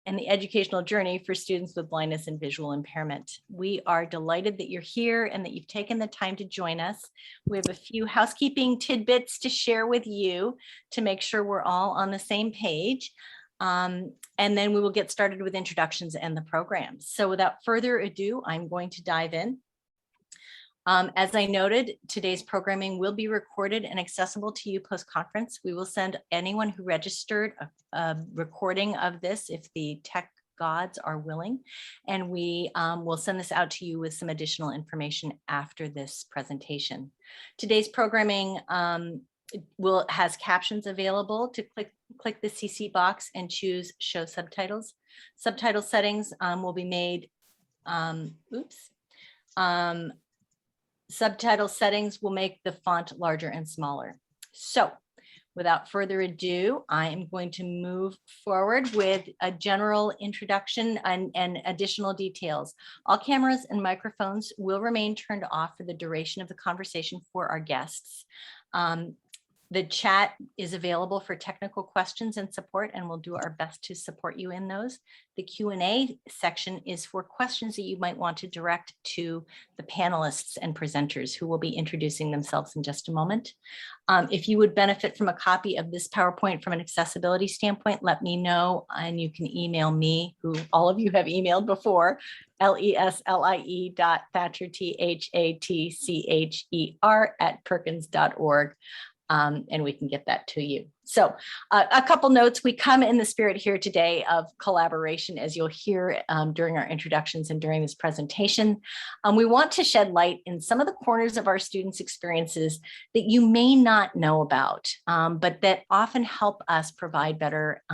and the educational journey for students with blindness and visual impairment. We are delighted that you're here and that you've taken the time to join us. We have a few housekeeping tidbits to share with you to make sure we're all on the same page. And then we will get started with introductions and the programs. So without further ado, I'm going to dive in. As I noted, today's programming will be recorded and accessible to you post-conference. We will send anyone who registered a recording of this if the tech gods are willing, and we will send this out to you with some additional information after this presentation. Today's programming has captions available. To click the CC box and choose show subtitles. Subtitle settings will be made, subtitle settings will make the font larger and smaller. So without further ado, I am going to move forward with a general introduction and additional details. All cameras and microphones will remain turned off for the duration of the conversation for our guests. The chat is available for technical questions and support, and we'll do our best to support you in those. The Q&A section is for questions that you might want to direct to the panelists and presenters who will be introducing themselves in just a moment. If you would benefit from a copy of this PowerPoint from an accessibility standpoint, let me know, and you can email me, who all of you have emailed before, leslie.thatcher, THATCHER @perkins.org. And we can get that to you. So a couple notes. We come in the spirit here today of collaboration, as you'll hear during our introductions and during this presentation. We want to shed light in some of the corners of our students' experiences that you may not know about, but that often help us provide better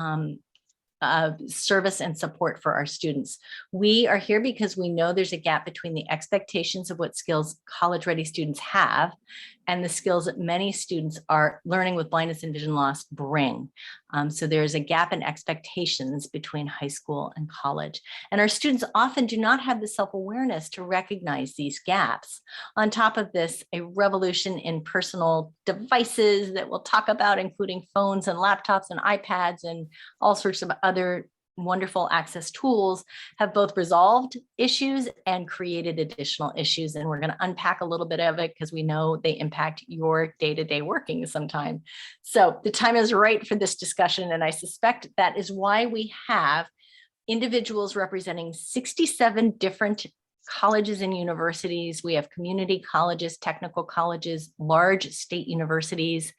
service and support for our students. We are here because we know there's a gap between the expectations of what skills college-ready students have and the skills that many students are learning with blindness and vision loss bring. So there's a gap in expectations between high school and college. And our students often do not have the self-awareness to recognize these gaps. On top of this, a revolution in personal devices that we'll talk about, including phones and laptops and iPads and all sorts of other wonderful access tools, have both resolved issues and created additional issues. And we're going to unpack a little bit of it because we know they impact your day-to-day working sometime. So the time is right for this discussion. And I suspect that is why we have individuals representing 67 different colleges and universities. We have community colleges, technical colleges, large state universities,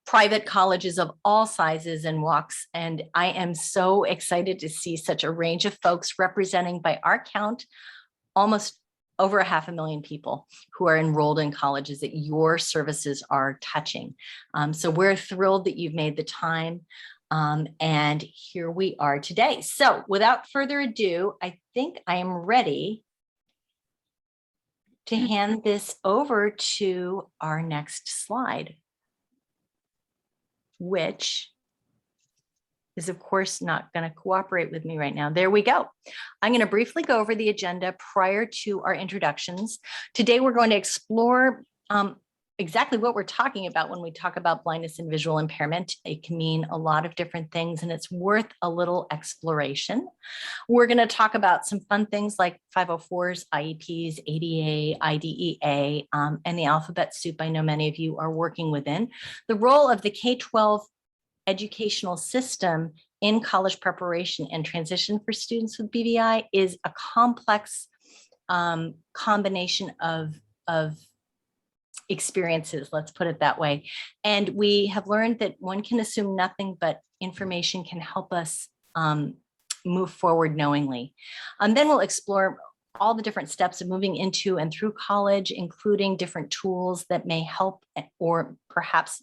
private colleges of all sizes and walks. And I am so excited to see such a range of folks representing, by our count, almost over 500,000 people who are enrolled in colleges that your services are touching. So we're thrilled that you've made the time. And here we are today. So without further ado, I think I am ready to hand this over to our next slide, which is of course not going to cooperate with me right now. There we go. I'm going to briefly go over the agenda prior to our introductions. Today, we're going to explore exactly what we're talking about when we talk about blindness and visual impairment. It can mean a lot of different things, and it's worth a little exploration. We're going to talk about some fun things like 504s, IEPs, ADA, IDEA, and the alphabet soup I know many of you are working within. The role of the K-12 educational system in college preparation and transition for students with BVI is a complex combination of experiences, let's put it that way. And we have learned that one can assume nothing but information can help us move forward knowingly. Then we'll explore all the different steps of moving into and through college, including different tools that may help or perhaps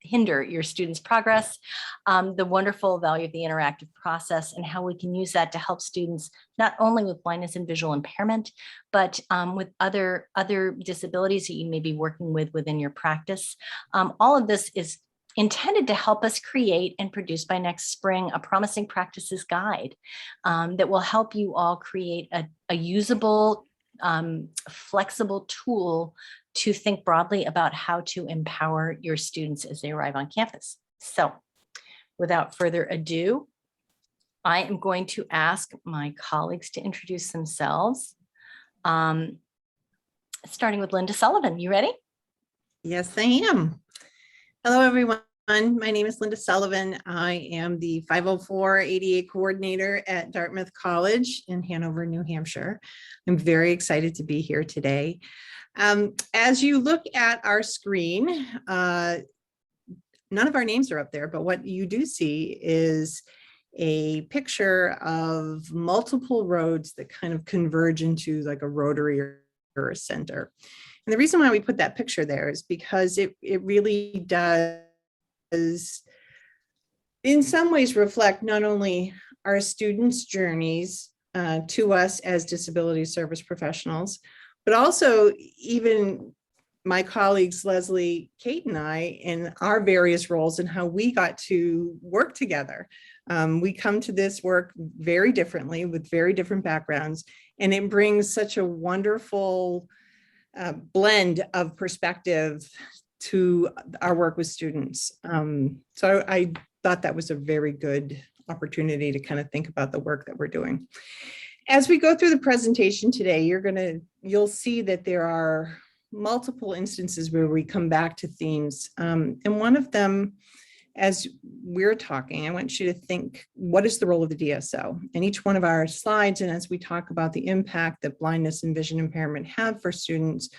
hinder your students' progress, the wonderful value of the interactive process, and how we can use that to help students not only with blindness and visual impairment, but with other disabilities that you may be working with within your practice. All of this is intended to help us create and produce by next spring a promising practices guide that will help you all create a usable, flexible tool to think broadly about how to empower your students as they arrive on campus. So without further ado, I am going to ask my colleagues to introduce themselves. Starting with Linda Sullivan. You ready? Yes, I am. Hello, everyone. My name is Linda Sullivan. I am the 504 ADA coordinator at Dartmouth College in Hanover, New Hampshire. I'm very excited to be here today. As you look at our screen, none of our names are up there, but what you do see is a picture of multiple roads that kind of converge into like a rotary or a center. And the reason why we put that picture there is because it really does in some ways reflect not only our students' journeys to us as disability service professionals, but also even my colleagues, Leslie, Kate, and I, in our various roles and how we got to work together. We come to this work very differently with very different backgrounds, and it brings such a wonderful blend of perspective to our work with students. So I thought that was a very good opportunity to kind of think about the work that we're doing. As we go through the presentation today, you'll see that there are multiple instances where we come back to themes. And one of them, as we're talking, I want you to think, what is the role of the DSO? And each one of our slides, and as we talk about the impact that blindness and vision impairment have for students,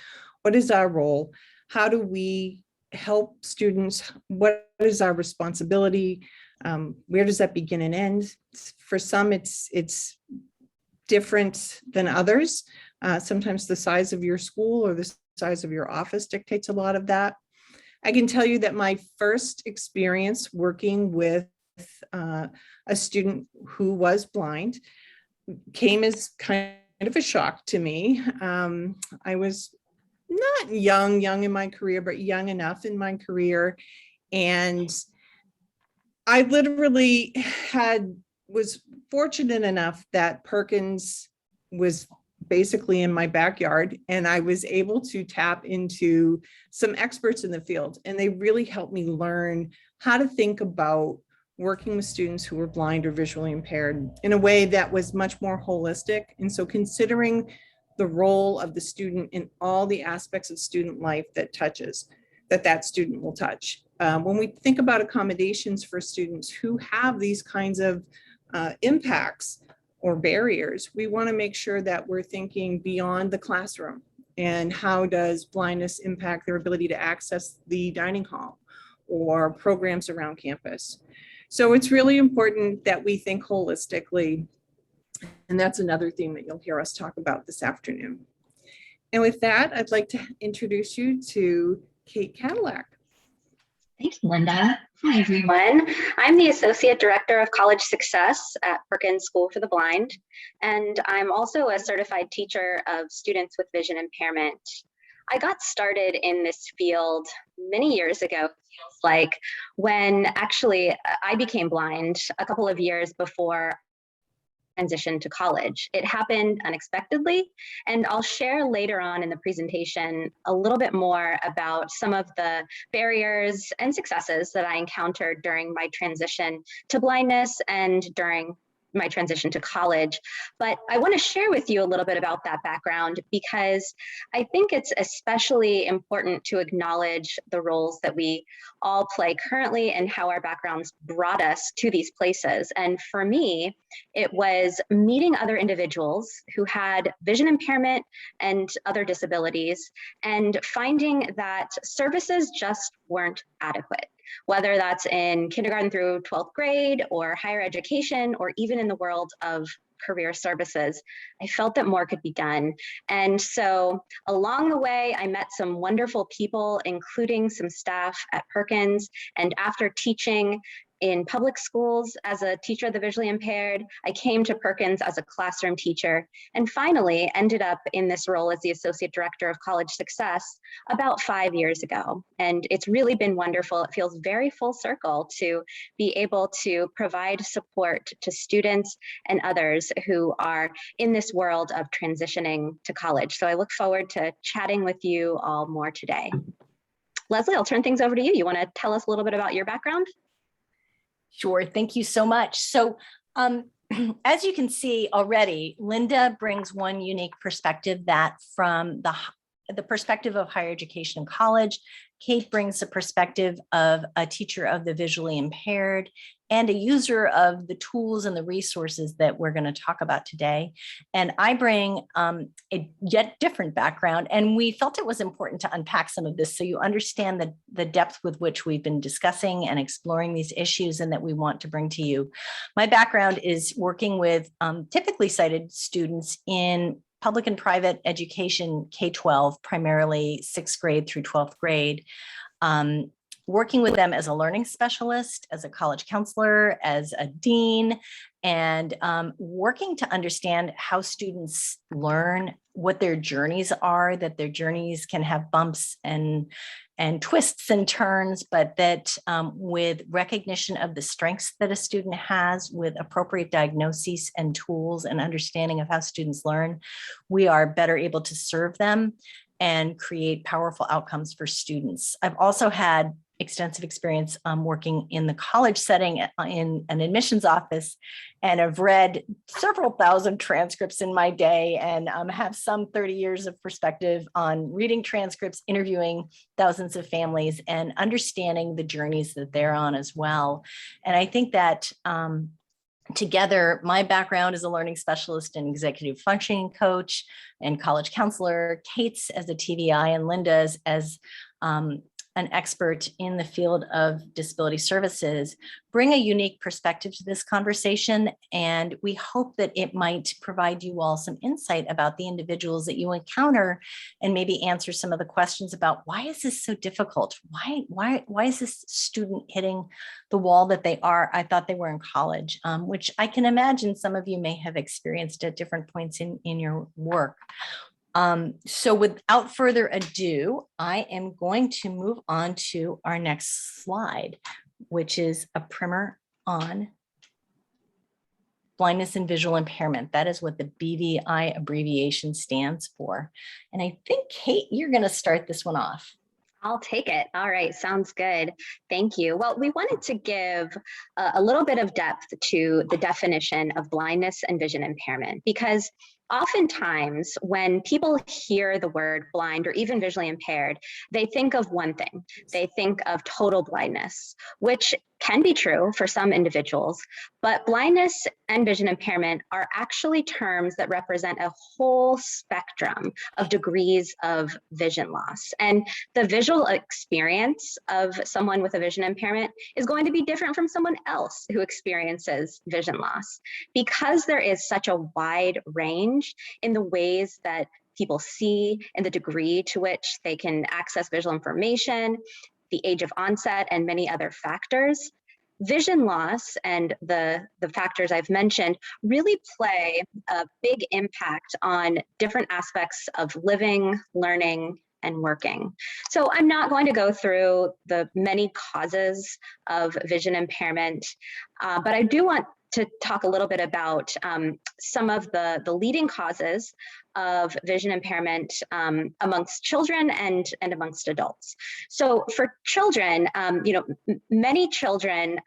what is our role? How do we help students? What is our responsibility? Where does that begin and end? For some, it's different than others. Sometimes the size of your school or the size of your office dictates a lot of that. I can tell you that my first experience working with a student who was blind came as kind of a shock to me. I was not young in my career, but young enough in my career. And I literally was fortunate enough that Perkins was basically in my backyard, and I was able to tap into some experts in the field, and they really helped me learn how to think about working with students who were blind or visually impaired in a way that was much more holistic. And so considering the role of the student in all the aspects of student life that student will touch. When we think about accommodations for students who have these kinds of impacts or barriers, we want to make sure that we're thinking beyond the classroom. And how does blindness impact their ability to access the dining hall or programs around campus? So it's really important that we think holistically. And that's another theme that you'll hear us talk about this afternoon. And with that, I'd like to introduce you to Kate Katulak. Thanks, Linda. Hi, everyone. I'm the Associate Director of College Success at Perkins School for the Blind, and I'm also a certified teacher of students with vision impairment. I got started in this field many years ago, feels like, when actually I became blind a couple of years before transition to college. It happened unexpectedly, and I'll share later on in the presentation a little bit more about some of the barriers and successes that I encountered during my transition to blindness and during my transition to college. But I want to share with you a little bit about that background, because I think it's especially important to acknowledge the roles that we all play currently and how our backgrounds brought us to these places. And for me, it was meeting other individuals who had vision impairment and other disabilities, and finding that services just weren't adequate, whether that's in kindergarten through 12th grade or higher education, or even in the world of career services. I felt that more could be done. And so along the way, I met some wonderful people, including some staff at Perkins. And after teaching in public schools as a teacher of the visually impaired, I came to Perkins as a classroom teacher, and finally ended up in this role as the Associate Director of College Success about 5 years ago. And it's really been wonderful. It feels very full circle to be able to provide support to students and others who are in this world of transitioning to college. So I look forward to chatting with you all more today. Leslie, I'll turn things over to you. You want to tell us a little bit about your background? Sure. Thank you so much. So As you can see already, Linda brings one unique perspective, that from the perspective of higher education and college. Kate brings the perspective of a teacher of the visually impaired and a user of the tools and the resources that we're going to talk about today. And I bring a yet different background, and we felt it was important to unpack some of this so you understand the depth with which we've been discussing and exploring these issues and that we want to bring to you. My background is working with typically sighted students in public and private education, K-12, primarily 6th grade through 12th grade, working with them as a learning specialist, as a college counselor, as a dean, and working to understand how students learn, what their journeys are, that their journeys can have bumps and twists and turns, but that with recognition of the strengths that a student has, with appropriate diagnoses and tools and understanding of how students learn, we are better able to serve them and create powerful outcomes for students. I've also had extensive experience working in the college setting in an admissions office, and I've read several thousand transcripts in my day, and have some 30 years of perspective on reading transcripts, interviewing thousands of families, and understanding the journeys that they're on as well. And I think that together, my background as a learning specialist and executive functioning coach and college counselor, Kate's as a TVI, and Linda's as an expert in the field of disability services, bring a unique perspective to this conversation. And we hope that it might provide you all some insight about the individuals that you encounter, and maybe answer some of the questions about, why is this so difficult? Why is this student hitting the wall that they are? I thought they were in college, which I can imagine some of you may have experienced at different points in your work. So without further ado, I am going to move on to our next slide, which is a primer on blindness and visual impairment. That is what the BVI abbreviation stands for. And I think, Kate, you're going to start this one off. I'll take it. All right, sounds good. Thank you. Well, we wanted to give a little bit of depth to the definition of blindness and vision impairment, because oftentimes when people hear the word blind or even visually impaired, they think of one thing. They think of total blindness, which can be true for some individuals, but blindness and vision impairment are actually terms that represent a whole spectrum of degrees of vision loss. And the visual experience of someone with a vision impairment is going to be different from someone else who experiences vision loss, because there is such a wide range in the ways that people see and the degree to which they can access visual information, the age of onset, and many other factors. Vision loss and the factors I've mentioned really play a big impact on different aspects of living, learning, and working. So I'm not going to go through the many causes of vision impairment, but I do want to talk a little bit about some of the leading causes of vision impairment amongst children and amongst adults. So for children, many children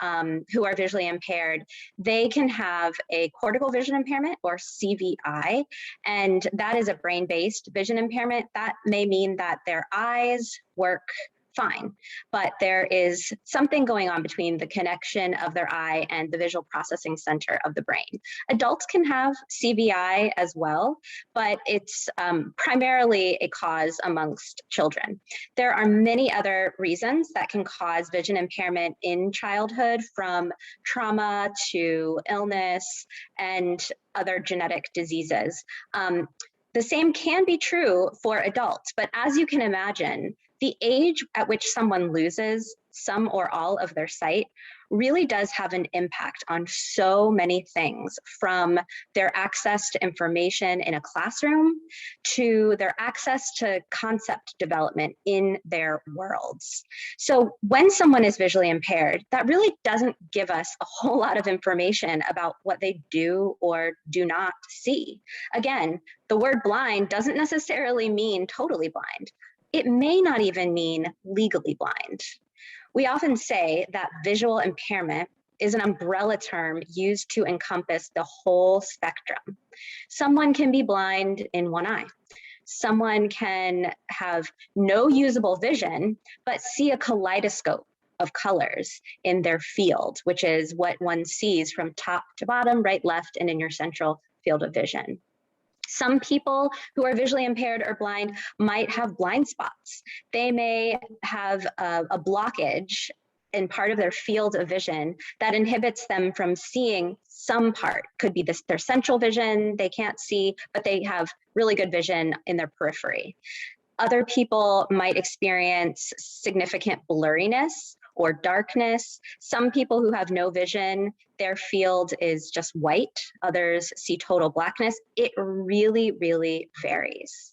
who are visually impaired, they can have a cortical vision impairment, or CVI, and that is a brain-based vision impairment. That may mean that their eyes work fine, but there is something going on between the connection of their eye and the visual processing center of the brain. Adults can have CVI as well, but it's primarily a cause amongst children. There are many other reasons that can cause vision impairment in childhood, from trauma to illness and other genetic diseases. The same can be true for adults, but as you can imagine, the age at which someone loses some or all of their sight really does have an impact on so many things, from their access to information in a classroom to their access to concept development in their worlds. So when someone is visually impaired, that really doesn't give us a whole lot of information about what they do or do not see. Again, the word blind doesn't necessarily mean totally blind. It may not even mean legally blind. We often say that visual impairment is an umbrella term used to encompass the whole spectrum. Someone can be blind in one eye. Someone can have no usable vision, but see a kaleidoscope of colors in their field, which is what one sees from top to bottom, right, left, and in your central field of vision. Some people who are visually impaired or blind might have blind spots. They may have a blockage in part of their field of vision that inhibits them from seeing some part. Could be their central vision they can't see, but they have really good vision in their periphery. Other people might experience significant blurriness or darkness. Some people who have no vision, their field is just white. Others see total blackness. It really, really varies.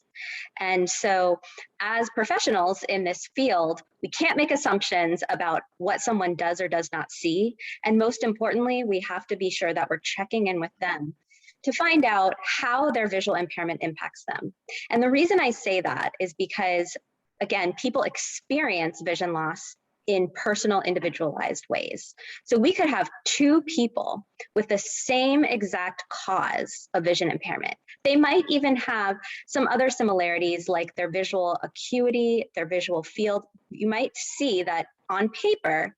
And so as professionals in this field, we can't make assumptions about what someone does or does not see. And most importantly, we have to be sure that we're checking in with them to find out how their visual impairment impacts them. And the reason I say that is because, again, people experience vision loss in personal, individualized ways. So we could have two people with the same exact cause of vision impairment. They might even have some other similarities like their visual acuity, their visual field. You might see that on paper,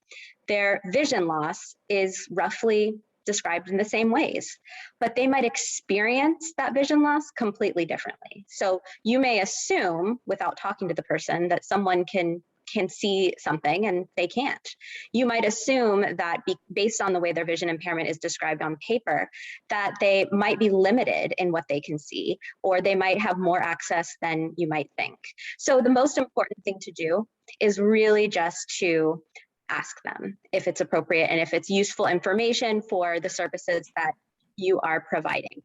their vision loss is roughly described in the same ways, but they might experience that vision loss completely differently. So you may assume, without talking to the person, that someone can see something and they can't. You might assume that based on the way their vision impairment is described on paper, that they might be limited in what they can see, or they might have more access than you might think. So the most important thing to do is really just to ask them if it's appropriate and if it's useful information for the services that you are providing.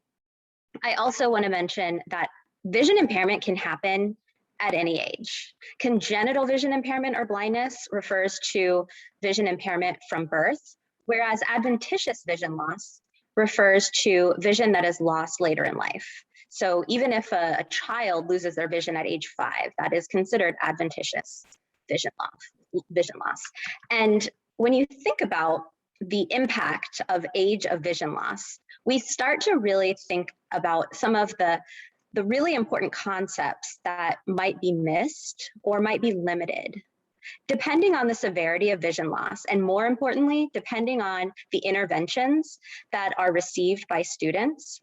I also want to mention that vision impairment can happen at any age. Congenital vision impairment or blindness refers to vision impairment from birth, whereas adventitious vision loss refers to vision that is lost later in life. So even if a child loses their vision at age 5, that is considered adventitious vision loss. And when you think about the impact of age of vision loss, we start to really think about some of the really important concepts that might be missed or might be limited, depending on the severity of vision loss, and more importantly, depending on the interventions that are received by students.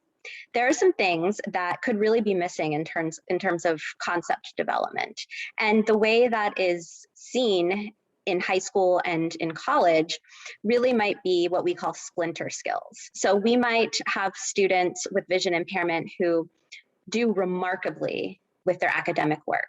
There are some things that could really be missing in terms of concept development. And the way that is seen in high school and in college really might be what we call splinter skills. So we might have students with vision impairment who do remarkably with their academic work.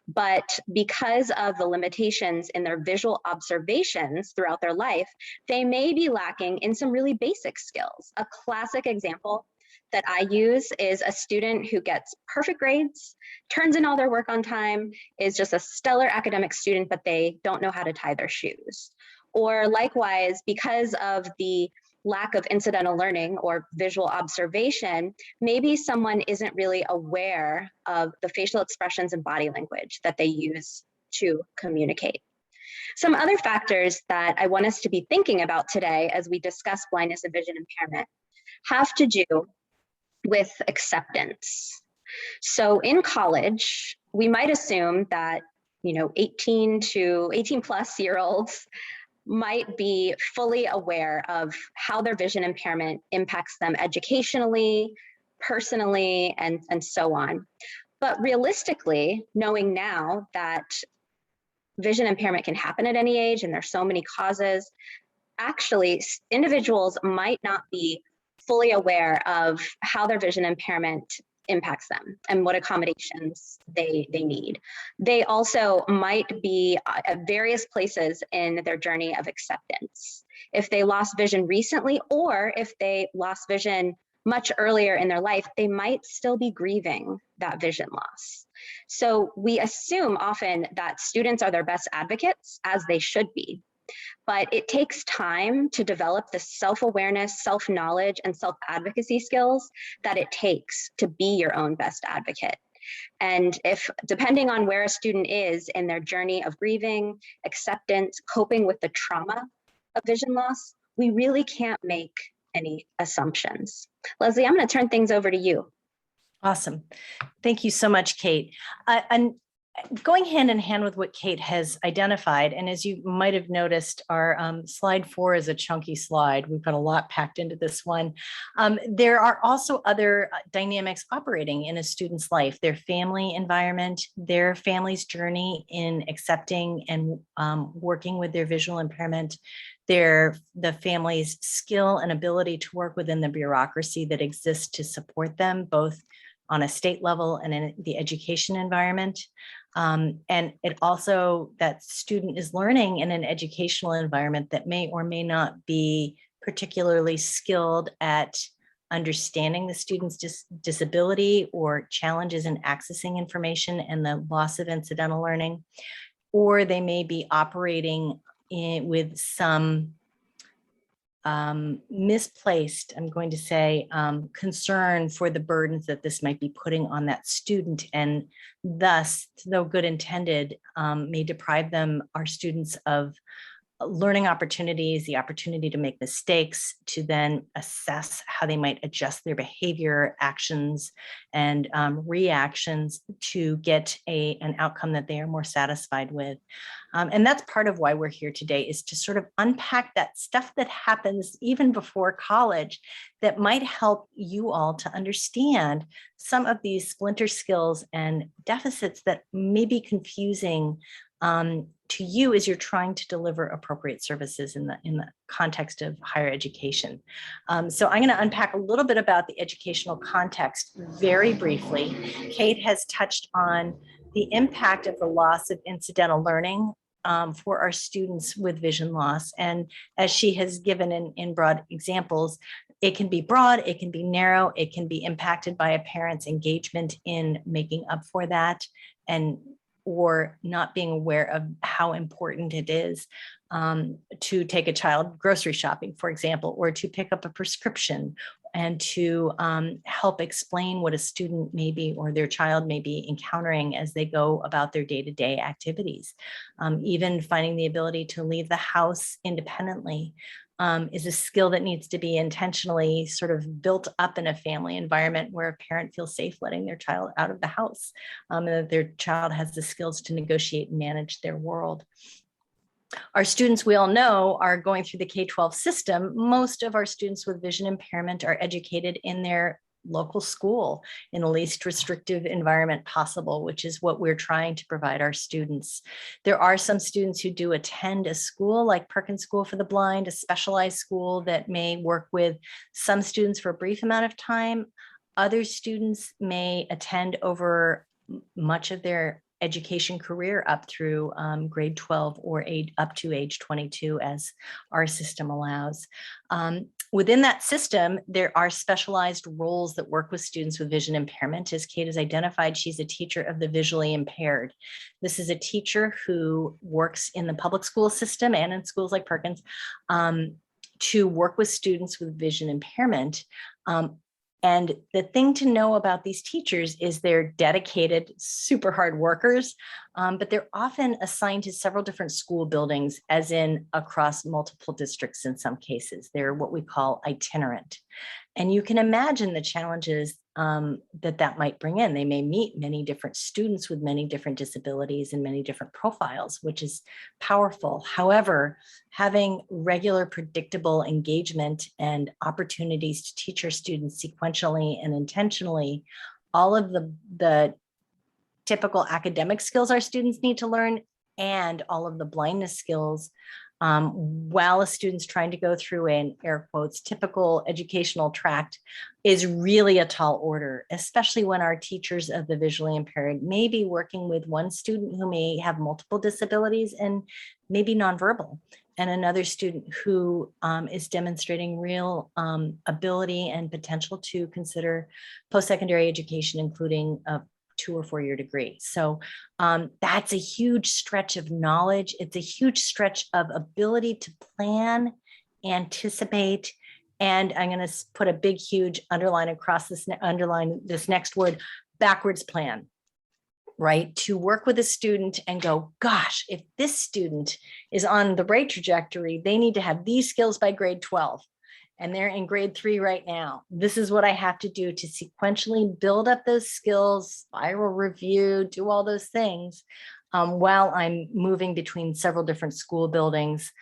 But because of the limitations in their visual observations throughout their life, they may be lacking in some really basic skills. A classic example that I use is a student who gets perfect grades, turns in all their work on time, is just a stellar academic student, but they don't know how to tie their shoes. Or likewise, because of the lack of incidental learning or visual observation, maybe someone isn't really aware of the facial expressions and body language that they use to communicate. Some other factors that I want us to be thinking about today as we discuss blindness and vision impairment have to do with acceptance. So in college, we might assume that 18 plus year olds might be fully aware of how their vision impairment impacts them educationally, personally, and so on. But realistically, knowing now that vision impairment can happen at any age and there's so many causes, actually individuals might not be fully aware of how their vision impairment impacts them and what accommodations they need. They also might be at various places in their journey of acceptance. If they lost vision recently, or if they lost vision much earlier in their life, they might still be grieving that vision loss. So we assume often that students are their best advocates, as they should be. But it takes time to develop the self-awareness, self-knowledge, and self-advocacy skills that it takes to be your own best advocate. And depending on where a student is in their journey of grieving, acceptance, coping with the trauma of vision loss, we really can't make any assumptions. Leslie, I'm going to turn things over to you. Awesome. Thank you so much, Kate. And going hand in hand with what Kate has identified, and as you might have noticed, our slide 4 is a chunky slide. We've got a lot packed into this one. There are also other dynamics operating in a student's life, their family environment, their family's journey in accepting and working with their visual impairment, the family's skill and ability to work within the bureaucracy that exists to support them, both on a state level and in the education environment. And it also, that student is learning in an educational environment that may or may not be particularly skilled at understanding the student's disability or challenges in accessing information and the loss of incidental learning, or they may be operating with some misplaced, I'm going to say, concern for the burdens that this might be putting on that student, and thus, though good intended, may deprive them, our students, of learning opportunities, the opportunity to make mistakes, to then assess how they might adjust their behavior, actions, and reactions to get an outcome that they are more satisfied with. And that's part of why we're here today, is to sort of unpack that stuff that happens even before college that might help you all to understand some of these splinter skills and deficits that may be confusing to you as you're trying to deliver appropriate services in the context of higher education. So I'm going to unpack a little bit about the educational context very briefly. Kate has touched on the impact of the loss of incidental learning for our students with vision loss. And as she has given in broad examples, it can be broad, it can be narrow, it can be impacted by a parent's engagement in making up for that, and or not being aware of how important it is to take a child grocery shopping, for example, or to pick up a prescription, and to help explain what a student may be or their child may be encountering as they go about their day-to-day activities. Even finding the ability to leave the house independently is a skill that needs to be intentionally sort of built up in a family environment where a parent feels safe letting their child out of the house, and that their child has the skills to negotiate and manage their world. Our students, we all know, are going through the K-12 system. Most of our students with vision impairment are educated in their local school in the least restrictive environment possible, which is what we're trying to provide our students. There are some students who do attend a school like Perkins School for the Blind, a specialized school that may work with some students for a brief amount of time. Other students may attend over much of their education career up through grade 12 or up to age 22, as our system allows. Within that system, there are specialized roles that work with students with vision impairment. As Kate has identified, she's a teacher of the visually impaired. This is a teacher who works in the public school system and in schools like Perkins to work with students with vision impairment. And the thing to know about these teachers is they're dedicated, super hard workers, but they're often assigned to several different school buildings, as in across multiple districts in some cases. They're what we call itinerant. And you can imagine the challenges that might bring in. They may meet many different students with many different disabilities and many different profiles, which is powerful. However, having regular, predictable engagement and opportunities to teach our students sequentially and intentionally all of the typical academic skills our students need to learn, and all of the blindness skills, while a student's trying to go through an, air quotes, typical educational tract, is really a tall order, especially when our teachers of the visually impaired may be working with one student who may have multiple disabilities and maybe nonverbal, and another student who is demonstrating real ability and potential to consider post-secondary education, including a 2 or 4 year degree. So that's a huge stretch of knowledge. It's a huge stretch of ability to plan, anticipate, and I'm going to put a big, huge underline across this, underline this next word, backwards plan. right? To work with a student and go, gosh, if this student is on the right trajectory, they need to have these skills by grade 12. And they're in grade 3 right now. This is what I have to do to sequentially build up those skills, spiral review, do all those things while I'm moving between several different school buildings,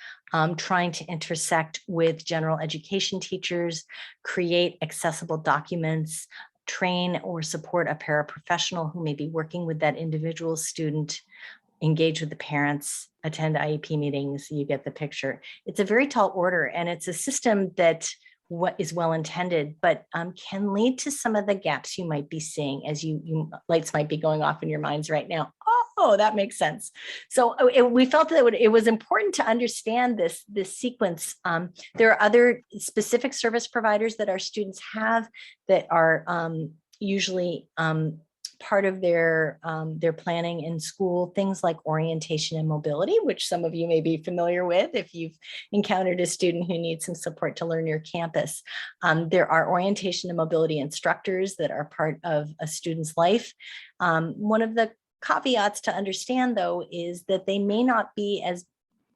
trying to intersect with general education teachers, create accessible documents, train or support a paraprofessional who may be working with that individual student, engage with the parents, attend IEP meetings. You get the picture. It's a very tall order, and it's a system that what is well intended, but can lead to some of the gaps you might be seeing as you lights might be going off in your minds right now. Oh, that makes sense. So we felt that it was important to understand this sequence. There are other specific service providers that our students have that are usually part of their planning in school, things like orientation and mobility, which some of you may be familiar with if you've encountered a student who needs some support to learn your campus. There are orientation and mobility instructors that are part of a student's life. One of the caveats to understand, though, is that they may not be as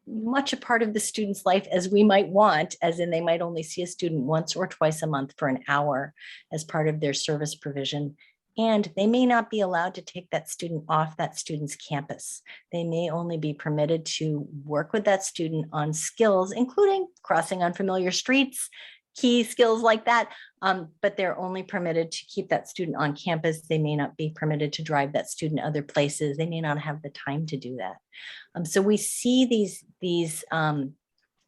much a part of the student's life as we might want, as in they might only see a student once or twice a month for an hour as part of their service provision. And they may not be allowed to take that student off that student's campus. They may only be permitted to work with that student on skills, including crossing unfamiliar streets, key skills like that, but they're only permitted to keep that student on campus. They may not be permitted to drive that student other places. They may not have the time to do that. So we see these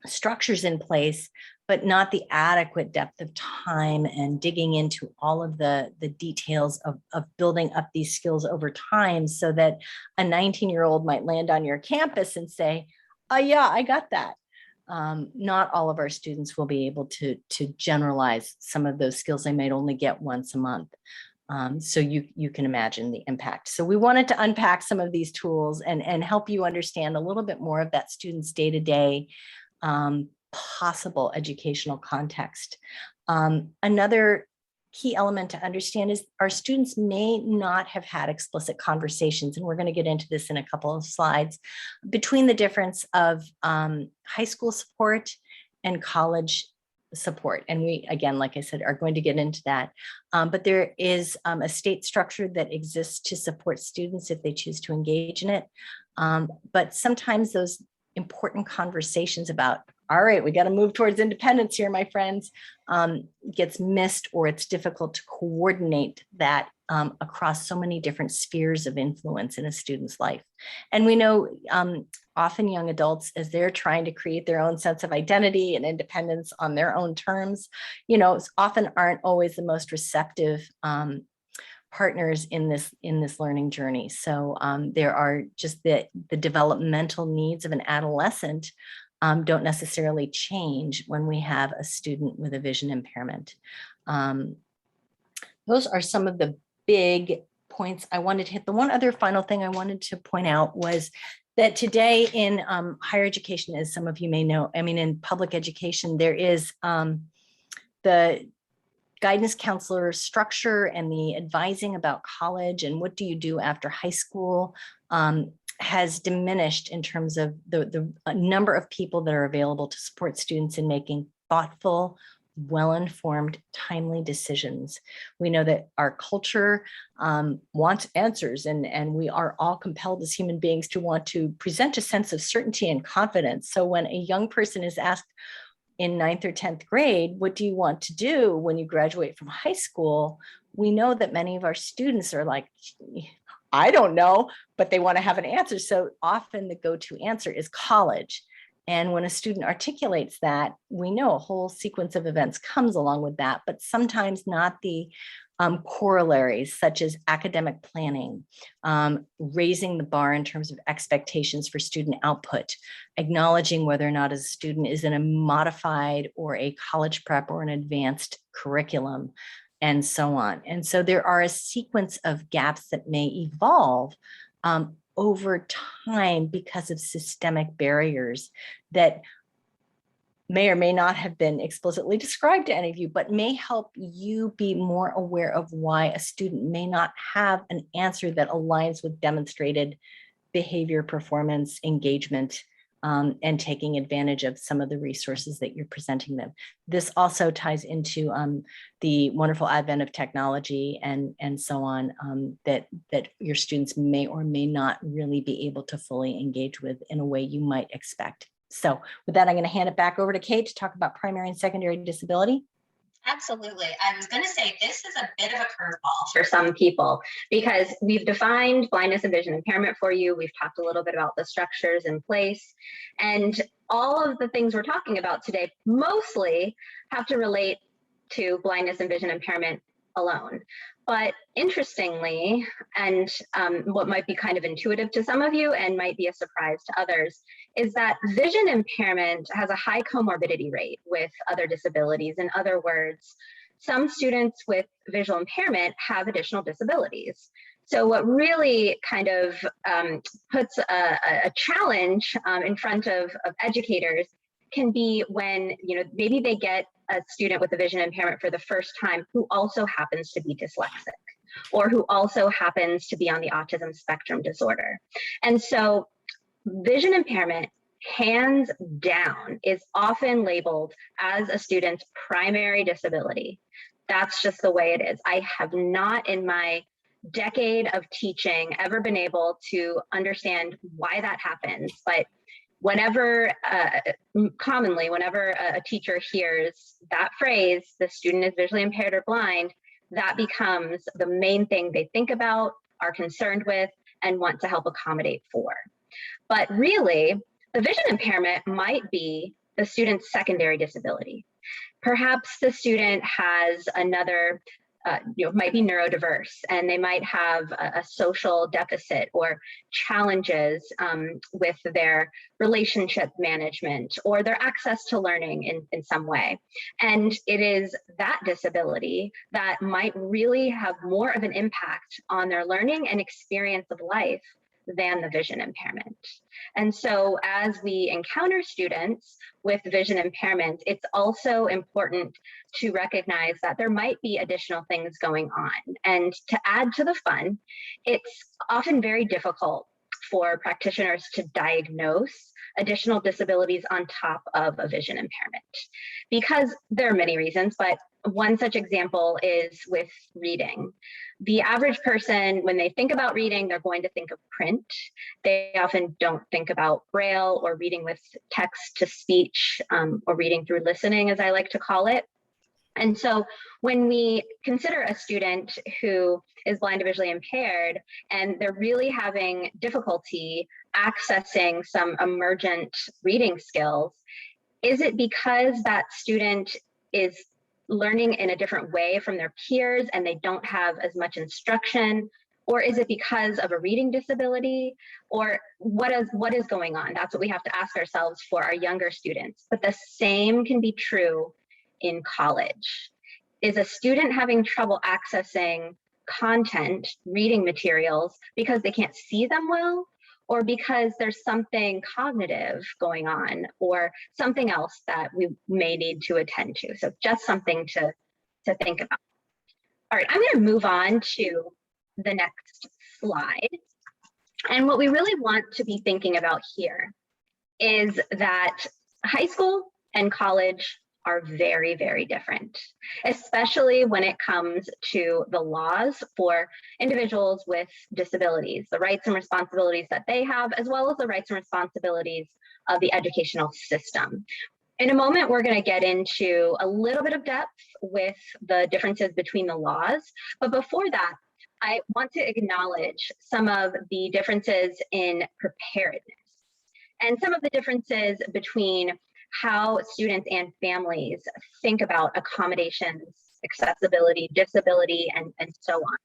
structures in place, but not the adequate depth of time and digging into all of the details of building up these skills over time, so that a 19-year-old might land on your campus and say, oh yeah, I got that. Not all of our students will be able to generalize some of those skills they might only get once a month. So you can imagine the impact. So we wanted to unpack some of these tools and help you understand a little bit more of that student's day-to-day possible educational context. Another key element to understand is our students may not have had explicit conversations, and we're going to get into this in a couple of slides, between the difference of high school support and college support. And we, again, like I said, are going to get into that. But there is a state structure that exists to support students if they choose to engage in it. But sometimes those important conversations about, all right, we got to move towards independence here, my friends, gets missed, or it's difficult to coordinate that across so many different spheres of influence in a student's life. And we know often young adults, as they're trying to create their own sense of identity and independence on their own terms, often aren't always the most receptive partners in this learning journey. So there are just the developmental needs of an adolescent don't necessarily change when we have a student with a vision impairment. Those are some of the big points I wanted to hit. The one other final thing I wanted to point out was that today in higher education, as some of you may know, in public education, there is the guidance counselor structure and the advising about college and what do you do after high school has diminished in terms of the number of people that are available to support students in making thoughtful, well-informed, timely decisions. We know that our culture wants answers, and we are all compelled as human beings to want to present a sense of certainty and confidence. So when a young person is asked in 9th or 10th grade, what do you want to do when you graduate from high school? We know that many of our students are like, I don't know, but they want to have an answer. So often the go-to answer is college. And when a student articulates that, we know a whole sequence of events comes along with that, but sometimes not the corollaries such as academic planning, raising the bar in terms of expectations for student output, acknowledging whether or not a student is in a modified or a college prep or an advanced curriculum, and so on. And so there are a sequence of gaps that may evolve over time because of systemic barriers that may or may not have been explicitly described to any of you, but may help you be more aware of why a student may not have an answer that aligns with demonstrated behavior, performance, engagement, and taking advantage of some of the resources that you're presenting them. This also ties into the wonderful advent of technology and so on, that your students may or may not really be able to fully engage with in a way you might expect. So with that, I'm going to hand it back over to Kate to talk about primary and secondary disability. Absolutely. I was going to say this is a bit of a curveball for some people because we've defined blindness and vision impairment for you. We've talked a little bit about the structures in place, and all of the things we're talking about today mostly have to relate to blindness and vision impairment alone. But interestingly, and what might be kind of intuitive to some of you and might be a surprise to others, is that vision impairment has a high comorbidity rate with other disabilities. In other words, some students with visual impairment have additional disabilities. So what really kind of puts a challenge in front of educators can be when, maybe they get a student with a vision impairment for the first time who also happens to be dyslexic or who also happens to be on the autism spectrum disorder. And so vision impairment, hands down, is often labeled as a student's primary disability. That's just the way it is. I have not in my decade of teaching ever been able to understand why that happens, but commonly, whenever a teacher hears that phrase, the student is visually impaired or blind, that becomes the main thing they think about, are concerned with, and want to help accommodate for. But really, the vision impairment might be the student's secondary disability. Perhaps the student has another, might be neurodiverse, and they might have a social deficit or challenges with their relationship management or their access to learning in some way. And it is that disability that might really have more of an impact on their learning and experience of life than the vision impairment. And so as we encounter students with vision impairment, it's also important to recognize that there might be additional things going on. And to add to the fun, it's often very difficult for practitioners to diagnose additional disabilities on top of a vision impairment, because there are many reasons, but one such example is with reading. The average person, when they think about reading, they're going to think of print. They often don't think about Braille or reading with text to speech, or reading through listening, as I like to call it. And so when we consider a student who is blind or visually impaired, and they're really having difficulty accessing some emergent reading skills, is it because that student is learning in a different way from their peers and they don't have as much instruction? Or is it because of a reading disability? Or what is going on? That's what we have to ask ourselves for our younger students. But the same can be true in college. Is a student having trouble accessing content, reading materials, because they can't see them well, or because there's something cognitive going on, or something else that we may need to attend to? So just something to think about. All right, I'm going to move on to the next slide. And what we really want to be thinking about here is that high school and college are very, very different, especially when it comes to the laws for individuals with disabilities, the rights and responsibilities that they have, as well as the rights and responsibilities of the educational system. In a moment, we're going to get into a little bit of depth with the differences between the laws. But before that, I want to acknowledge some of the differences in preparedness and some of the differences between how students and families think about accommodations, accessibility, disability, and so on.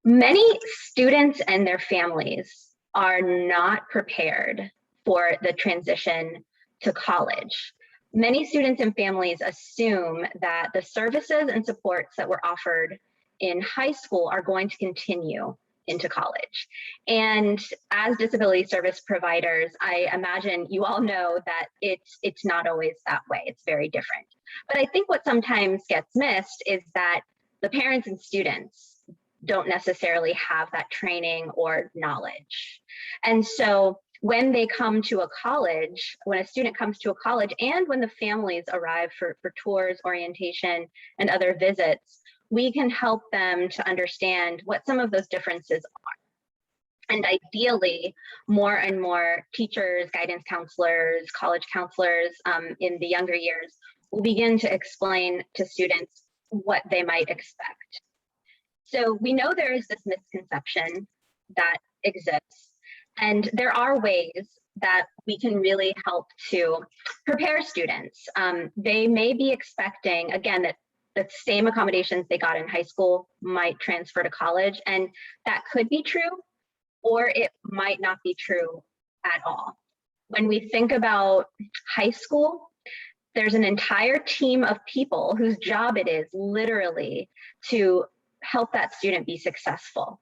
Many students and their families are not prepared for the transition to college. Many students and families assume that the services and supports that were offered in high school are going to continue into college. And as disability service providers, I imagine you all know that it's not always that way. It's very different. But I think what sometimes gets missed is that the parents and students don't necessarily have that training or knowledge. And so when they come to a college, when a student comes to a college, and when the families arrive for tours, orientation, and other visits, we can help them to understand what some of those differences are. And ideally, more and more teachers, guidance counselors, college counselors in the younger years will begin to explain to students what they might expect. So we know there is this misconception that exists, and there are ways that we can really help to prepare students. They may be expecting, again, that the same accommodations they got in high school might transfer to college, and that could be true, or it might not be true at all. When we think about high school, there's an entire team of people whose job it is literally to help that student be successful,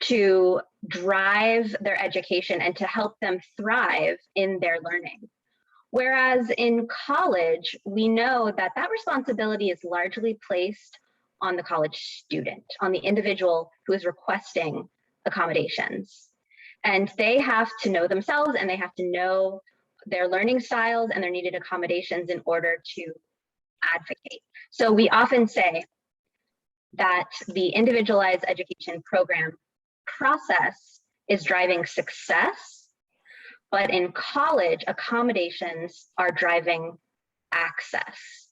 to drive their education and to help them thrive in their learning. Whereas in college, we know that that responsibility is largely placed on the college student, on the individual who is requesting accommodations. And they have to know themselves, and they have to know their learning styles and their needed accommodations in order to advocate. So we often say that the individualized education program process is driving success, but in college, accommodations are driving access.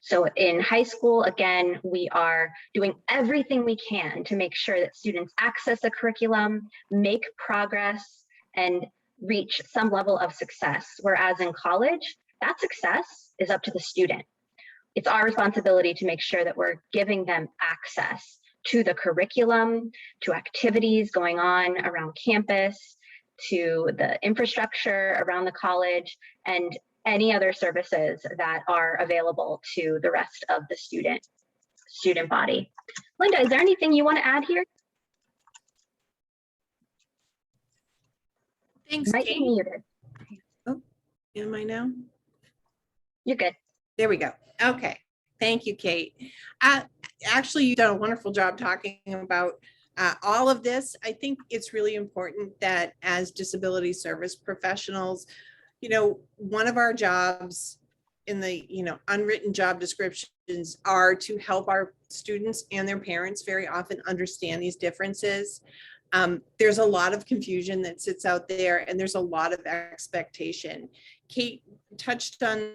So in high school, again, we are doing everything we can to make sure that students access the curriculum, make progress, and reach some level of success. Whereas in college, that success is up to the student. It's our responsibility to make sure that we're giving them access to the curriculum, to activities going on around campus, to the infrastructure around the college, and any other services that are available to the rest of the student body. Linda, is there anything you want to add here? Thanks, Might be Kate. muted. Oh, am I now? You're good. There we go. Okay. Thank you, Kate. Actually, you've done a wonderful job talking about all of this. I think it's really important that as disability service professionals, one of our jobs in the, unwritten job descriptions are to help our students and their parents very often understand these differences. There's a lot of confusion that sits out there, and there's a lot of expectation. Kate touched on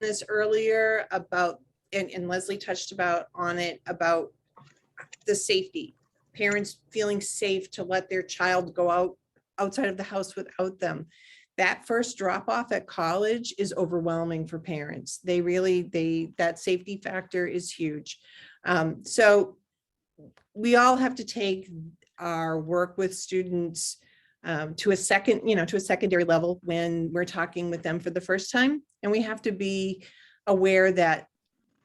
this earlier about, and Leslie touched on it about the safety, parents feeling safe to let their child go outside of the house without them. That first drop off at college is overwhelming for parents. That safety factor is huge. So we all have to take our work with students to a secondary level when we're talking with them for the first time. And we have to be aware that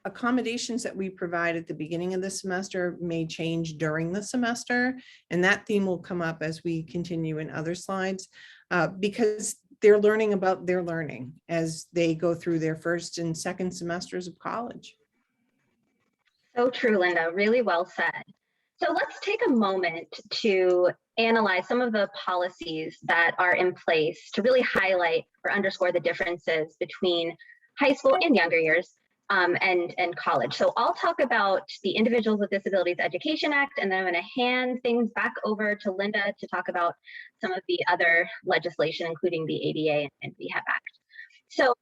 accommodations that we provide at the beginning of the semester may change during the semester. And that theme will come up as we continue in other slides, because they're learning about their learning as they go through their first and second semesters of college. So true, Linda, really well said. So let's take a moment to analyze some of the policies that are in place to really highlight or underscore the differences between high school and younger years and college. So I'll talk about the Individuals with Disabilities Education Act, and then I'm going to hand things back over to Linda to talk about some of the other legislation, including the ADA and Rehab Act. So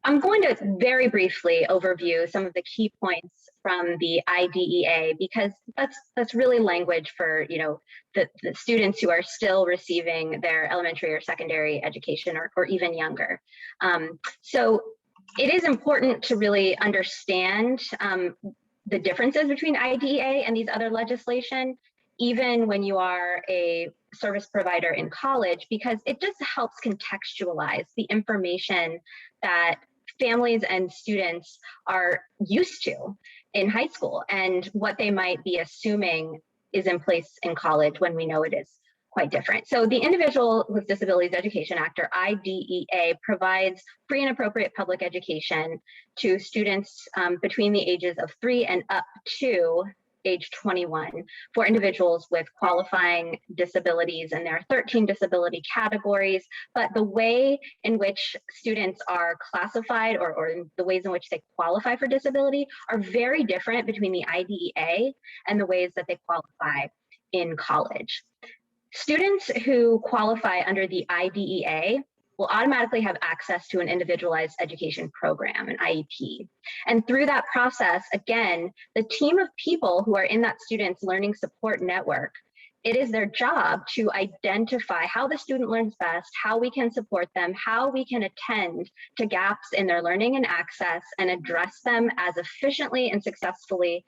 I'm going to very briefly overview some of the key points from the IDEA, because that's really language for the students who are still receiving their elementary or secondary education, or even younger. So it is important to really understand the differences between IDEA and these other legislation, even when you are a service provider in college, because it just helps contextualize the information that families and students are used to in high school and what they might be assuming is in place in college when we know it is quite different. So the Individual with Disabilities Education Act, or IDEA, provides free and appropriate public education to students between the ages of 3 and up to age 21 for individuals with qualifying disabilities, and there are 13 disability categories, but the way in which students are classified or the ways in which they qualify for disability are very different between the IDEA and the ways that they qualify in college. Students who qualify under the IDEA will automatically have access to an individualized education program, an IEP. And through that process, again, the team of people who are in that student's learning support network, it is their job to identify how the student learns best, how we can support them, how we can attend to gaps in their learning and access and address them as efficiently and successfully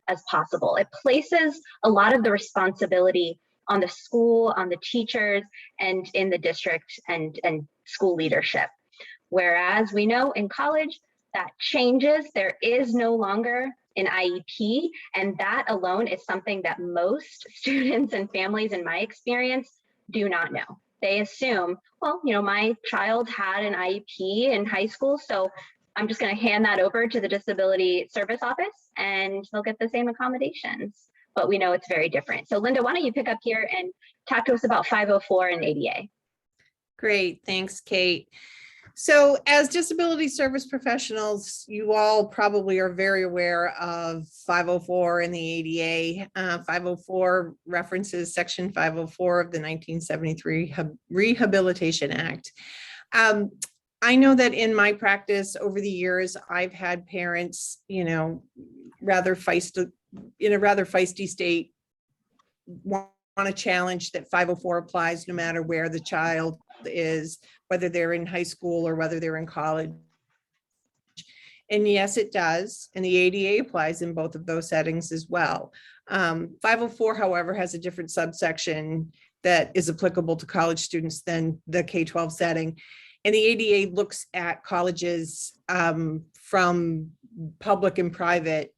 as possible. It places a lot of the responsibility on the school, on the teachers, and in the district and school leadership. Whereas we know in college that changes, there is no longer an IEP, and that alone is something that most students and families, in my experience, do not know. They assume, well, you know, my child had an IEP in high school, so I'm just going to hand that over to the Disability Service Office and they'll get the same accommodations. But we know it's very different. So Linda, why don't you pick up here and talk to us about 504 and ADA? Great, thanks, Kate. So as disability service professionals, you all probably are very aware of 504 and the ADA. 504 references Section 504 of the 1973 Rehabilitation Act. I know that in my practice over the years, I've had parents, you know, in a rather feisty state, want to challenge that 504 applies no matter where the child is, whether they're in high school or whether they're in college. And yes, it does. And the ADA applies in both of those settings as well. 504, however, has a different subsection that is applicable to college students than the K-12 setting. And the ADA looks at colleges from public and private,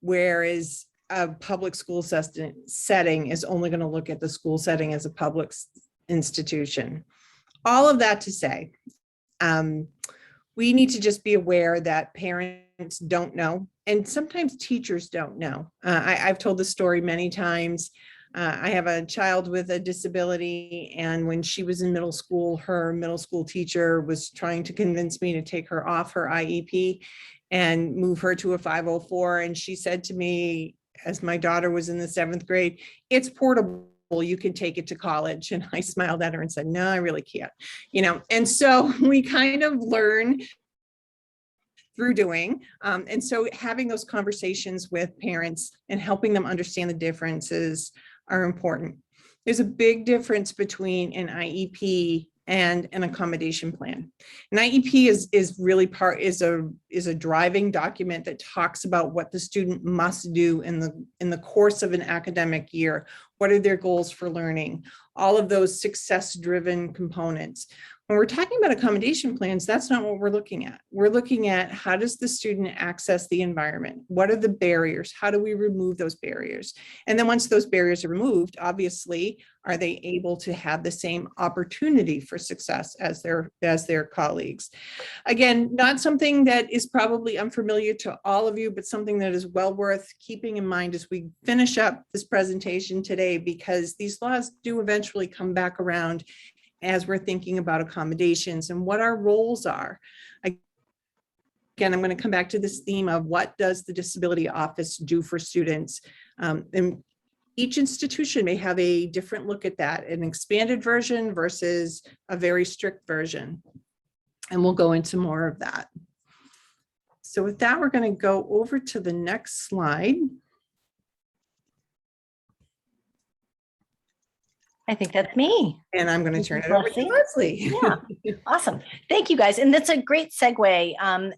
whereas a public school setting is only going to look at the school setting as a public institution. All of that to say, we need to just be aware that parents don't know, and sometimes teachers don't know. I've told this story many times. I have a child with a disability, and when she was in middle school, her middle school teacher was trying to convince me to take her off her IEP and move her to a 504. And she said to me, as my daughter was in the 7th grade, "It's portable, you can take it to college." And I smiled at her and said, "No, I really can't." You know, and so we kind of learn through doing. And so having those conversations with parents and helping them understand the differences are important. There's a big difference between an IEP and an accommodation plan. An IEP is a driving document that talks about what the student must do in the course of an academic year. What are their goals for learning? All of those success-driven components. When we're talking about accommodation plans, that's not what we're looking at. We're looking at, how does the student access the environment? What are the barriers? How do we remove those barriers? And then once those barriers are removed, obviously, are they able to have the same opportunity for success as their colleagues? Again, not something that is probably unfamiliar to all of you, but something that is well worth keeping in mind as we finish up this presentation today, because these laws do eventually come back around as we're thinking about accommodations and what our roles are. Again, I'm going to come back to this theme of, what does the disability office do for students? And each institution may have a different look at that, an expanded version versus a very strict version. And we'll go into more of that. So with that, we're going to go over to the next slide. I think that's me. And I'm going to turn it over to Leslie. Yeah, awesome. Thank you, guys. And that's a great segue.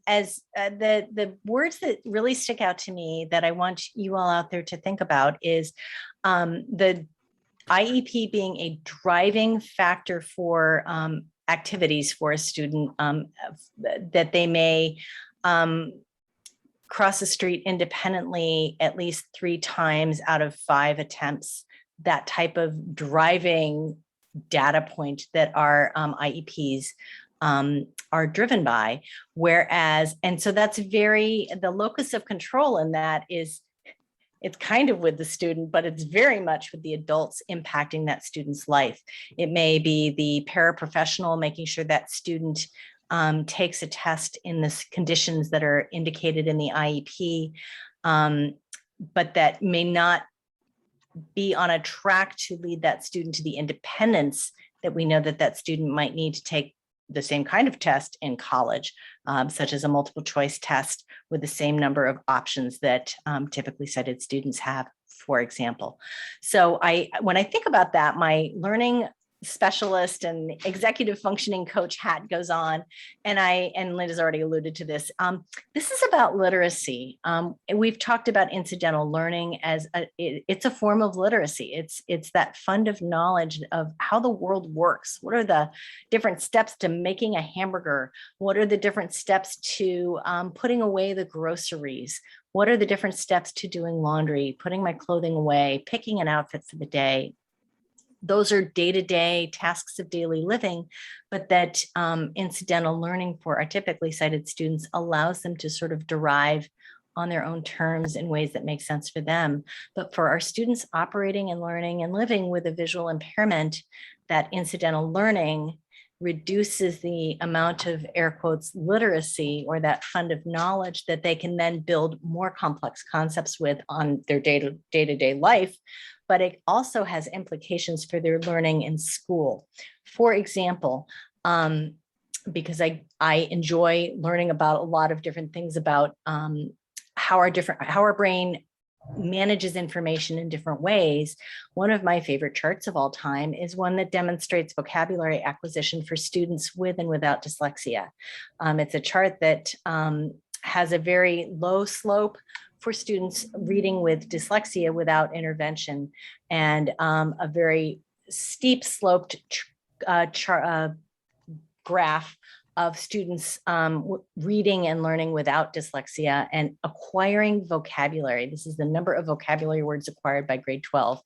As the words that really stick out to me that I want you all out there to think about is the IEP being a driving factor for activities for a student that they may cross the street independently at least 3 times out of 5 attempts, that type of driving data point that our IEPs are driven by. Whereas, and so that's the locus of control in that is, it's kind of with the student, but it's very much with the adults impacting that student's life. It may be the paraprofessional making sure that student takes a test in the conditions that are indicated in the IEP, but that may not be on a track to lead that student to the independence that we know that that student might need to take the same kind of test in college, such as a multiple choice test with the same number of options that typically sighted students have, for example. So when I think about that, my learning specialist and executive functioning coach hat goes on, and Linda's already alluded to this. This is about literacy. We've talked about incidental learning as it's a form of literacy. It's that fund of knowledge of how the world works. What are the different steps to making a hamburger? What are the different steps to putting away the groceries? What are the different steps to doing laundry, putting my clothing away, picking an outfit for the day? Those are day-to-day tasks of daily living, but that incidental learning for our typically sighted students allows them to sort of derive on their own terms in ways that make sense for them. But for our students operating and learning and living with a visual impairment, that incidental learning reduces the amount of air quotes literacy, or that fund of knowledge that they can then build more complex concepts with on their day-to-day life. But it also has implications for their learning in school. For example, because I enjoy learning about a lot of different things about how our brain manages information in different ways. One of my favorite charts of all time is one that demonstrates vocabulary acquisition for students with and without dyslexia. It's a chart that has a very low slope for students reading with dyslexia without intervention, and a very steep sloped graph of students reading and learning without dyslexia and acquiring vocabulary. This is the number of vocabulary words acquired by grade 12.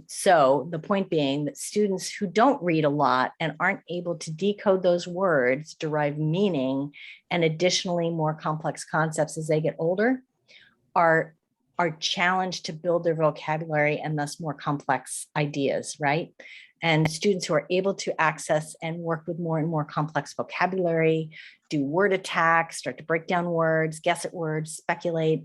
So the point being that students who don't read a lot and aren't able to decode those words derive meaning and additionally more complex concepts as they get older are challenged to build their vocabulary and thus more complex ideas, right? And students who are able to access and work with more and more complex vocabulary, do word attacks, start to break down words, guess at words, speculate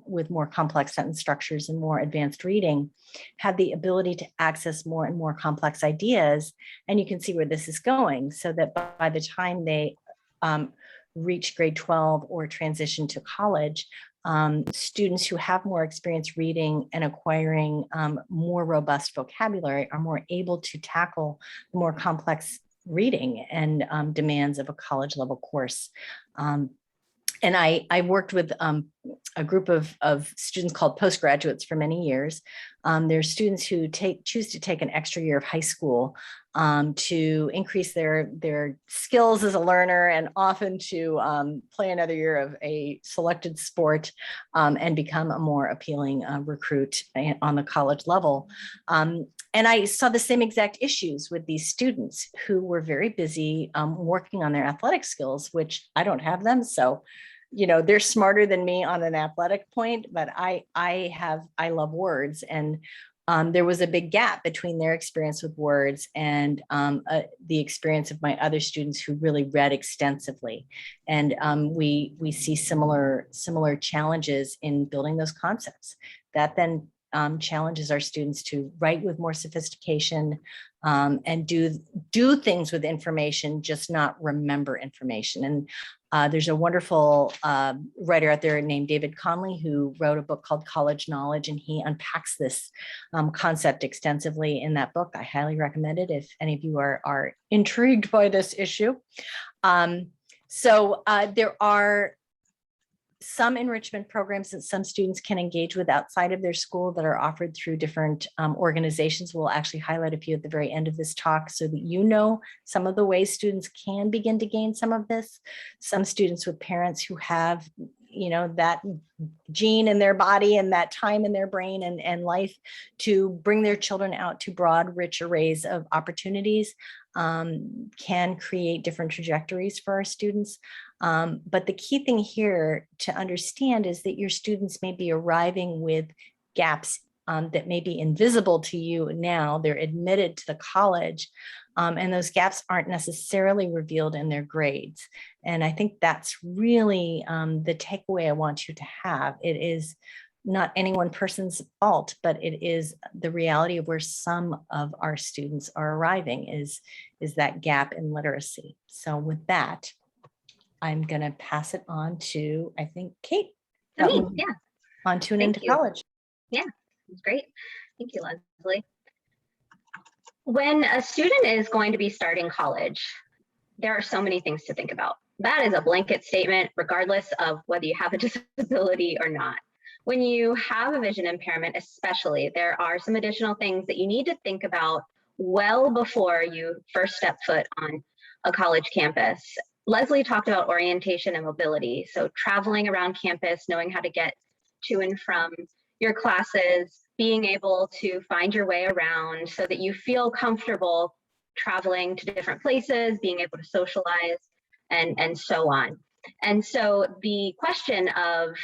with more complex sentence structures and more advanced reading, have the ability to access more and more complex ideas. And you can see where this is going, so that by the time they reach grade 12 or transition to college, students who have more experience reading and acquiring more robust vocabulary are more able to tackle the more complex reading and demands of a college level course. And I worked with a group of students called postgraduates for many years. They're students who choose to take an extra year of high school to increase their skills as a learner, and often to play another year of a selected sport and become a more appealing recruit on the college level. And I saw the same exact issues with these students who were very busy working on their athletic skills, which I don't have them. So, you know, they're smarter than me on an athletic point, but I love words. And there was a big gap between their experience with words and the experience of my other students who really read extensively. And we see similar challenges in building those concepts. That then challenges our students to write with more sophistication and do things with information, just not remember information. And there's a wonderful writer out there named David Conley who wrote a book called College Knowledge, and he unpacks this concept extensively in that book. I highly recommend it if any of you are intrigued by this issue. So there are some enrichment programs that some students can engage with outside of their school that are offered through different organizations. We'll actually highlight a few at the very end of this talk so that you know some of the ways students can begin to gain some of this. Some students with parents who have that gene in their body and that time in their brain and life to bring their children out to broad, rich arrays of opportunities can create different trajectories for our students. But the key thing here to understand is that your students may be arriving with gaps that may be invisible to you now. They're admitted to the college, and those gaps aren't necessarily revealed in their grades. And I think that's really the takeaway I want you to have. It is not any one person's fault, but it is the reality of where some of our students are arriving is that gap in literacy. So with that, I'm going to pass it on to, I think, Kate. To me, yeah. On to and Thank into you. college. Yeah, that's great. Thank you, Leslie. When a student is going to be starting college, there are so many things to think about. That is a blanket statement, regardless of whether you have a disability or not. When you have a vision impairment, especially, there are some additional things that you need to think about well before you first step foot on a college campus. Leslie talked about orientation and mobility. So traveling around campus, knowing how to get to and from your classes, being able to find your way around so that you feel comfortable traveling to different places, being able to socialize, and so on. And so the question of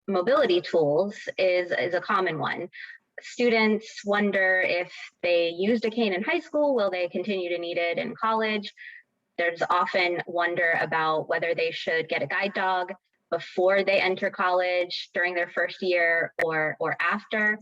mobility tools is a common one. Students wonder if they used a cane in high school, will they continue to need it in college? There's often wonder about whether they should get a guide dog before they enter college, during their first year, or after.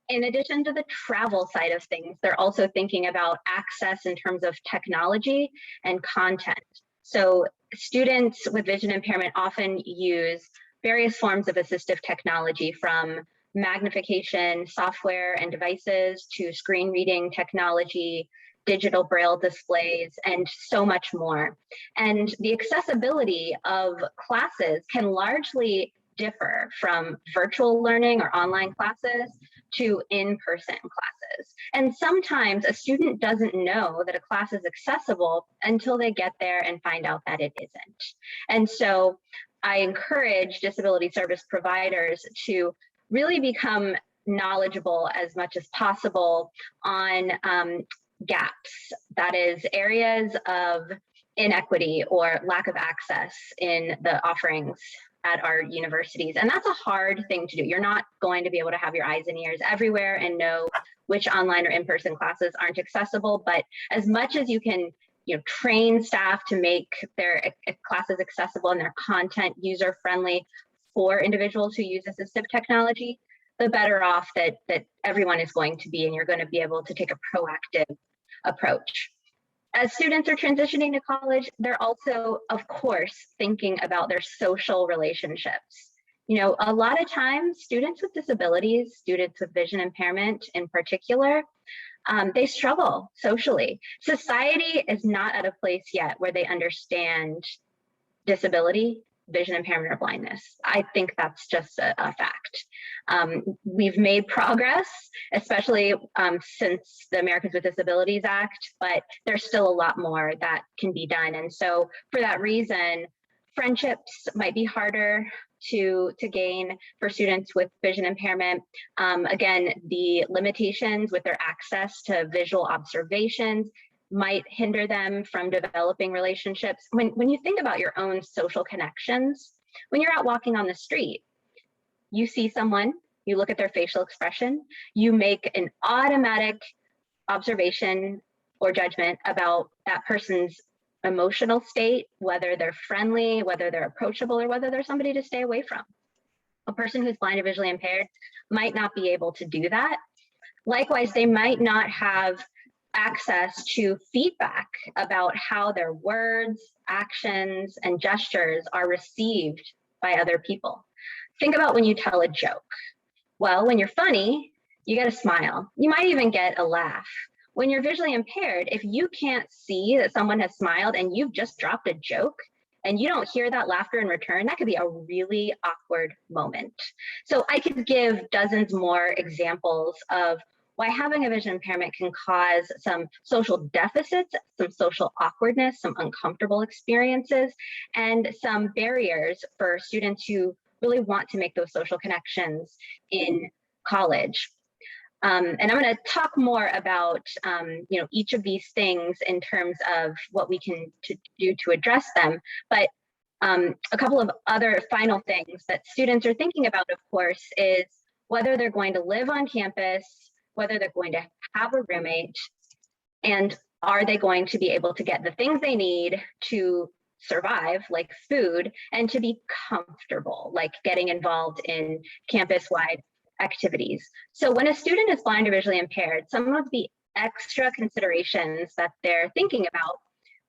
In addition to the travel side of things, they're also thinking about access in terms of technology and content. So students with vision impairment often use various forms of assistive technology, from magnification software and devices to screen reading technology, digital braille displays, and so much more. And the accessibility of classes can largely differ from virtual learning or online classes to in-person classes. And sometimes a student doesn't know that a class is accessible until they get there and find out that it isn't. And so I encourage disability service providers to really become knowledgeable as much as possible on gaps, that is, areas of inequity or lack of access in the offerings at our universities. And that's a hard thing to do. You're not going to be able to have your eyes and ears everywhere and know which online or in-person classes aren't accessible, but as much as you can train staff to make their classes accessible and their content user-friendly for individuals who use assistive technology, the better off that everyone is going to be, and you're going to be able to take a proactive approach. As students are transitioning to college, they're also, of course, thinking about their social relationships. A lot of times, students with disabilities, students with vision impairment in particular, they struggle socially. Society is not at a place yet where they understand disability, vision impairment, or blindness. I think that's just a fact. We've made progress, especially since the Americans with Disabilities Act, but there's still a lot more that can be done. And so for that reason, friendships might be harder to gain for students with vision impairment. Again, the limitations with their access to visual observations might hinder them from developing relationships. When you think about your own social connections, when you're out walking on the street, you see someone, you look at their facial expression, you make an automatic observation or judgment about that person's emotional state, whether they're friendly, whether they're approachable, or whether they're somebody to stay away from. A person who's blind or visually impaired might not be able to do that. Likewise, they might not have access to feedback about how their words, actions, and gestures are received by other people. Think about when you tell a joke. Well, when you're funny, you get a smile. You might even get a laugh. When you're visually impaired, if you can't see that someone has smiled and you've just dropped a joke and you don't hear that laughter in return, that could be a really awkward moment. So I could give dozens more examples of why having a vision impairment can cause some social deficits, some social awkwardness, some uncomfortable experiences, and some barriers for students who really want to make those social connections in college. And I'm going to talk more about each of these things in terms of what we can do to address them. But a couple of other final things that students are thinking about, of course, is whether they're going to live on campus, whether they're going to have a roommate, and are they going to be able to get the things they need to survive, like food, and to be comfortable, like getting involved in campus-wide activities. So when a student is blind or visually impaired, some of the extra considerations that they're thinking about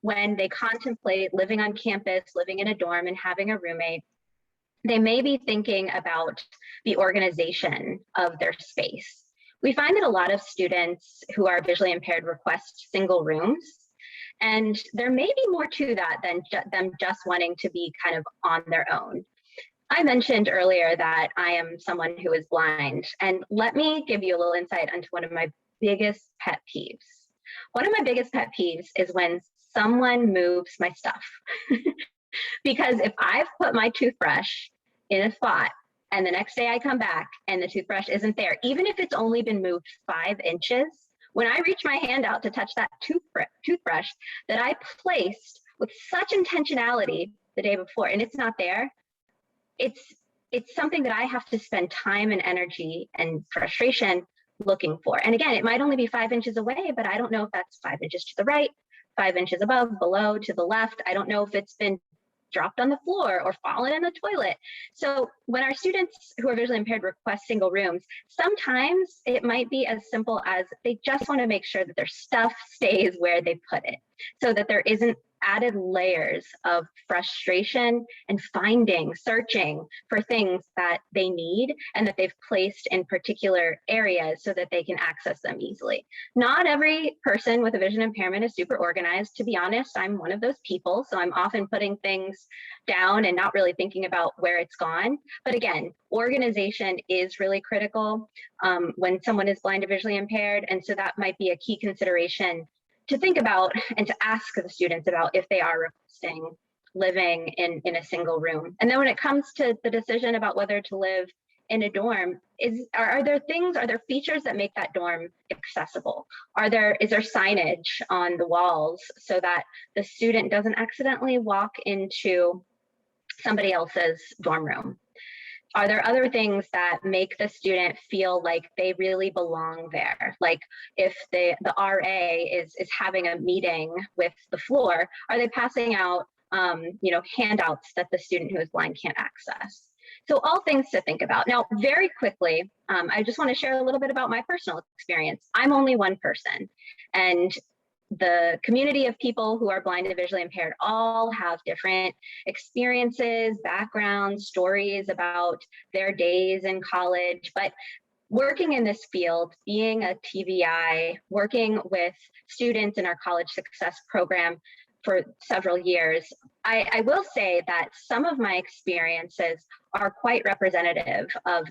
when they contemplate living on campus, living in a dorm, and having a roommate, they may be thinking about the organization of their space. We find that a lot of students who are visually impaired request single rooms, and there may be more to that than them just wanting to be kind of on their own. I mentioned earlier that I am someone who is blind, and let me give you a little insight into one of my biggest pet peeves. One of my biggest pet peeves is when someone moves my stuff. Because if I've put my toothbrush in a spot and the next day I come back and the toothbrush isn't there, even if it's only been moved 5 inches, when I reach my hand out to touch that toothbrush that I placed with such intentionality the day before and it's not there, it's something that I have to spend time and energy and frustration looking for. And again, it might only be 5 inches away, but I don't know if that's 5 inches to the right, 5 inches above, below, to the left. I don't know if it's been dropped on the floor or fallen in the toilet. So when our students who are visually impaired request single rooms, sometimes it might be as simple as they just want to make sure that their stuff stays where they put it, so that there isn't added layers of frustration and searching for things that they need and that they've placed in particular areas so that they can access them easily. Not every person with a vision impairment is super organized. To be honest, I'm one of those people, so I'm often putting things down and not really thinking about where it's gone. But again, organization is really critical when someone is blind or visually impaired, and so that might be a key consideration to think about and to ask the students about if they are requesting living in a single room. And then when it comes to the decision about whether to live in a dorm, are there features that make that dorm accessible? Is there signage on the walls so that the student doesn't accidentally walk into somebody else's dorm room? Are there other things that make the student feel like they really belong there? Like if the RA is having a meeting with the floor, are they passing out handouts that the student who is blind can't access? So all things to think about. Now, very quickly, I just want to share a little bit about my personal experience. I'm only one person, and the community of people who are blind and visually impaired all have different experiences, backgrounds, stories about their days in college. But working in this field, being a TVI, working with students in our college success program for several years, I will say that some of my experiences are quite representative of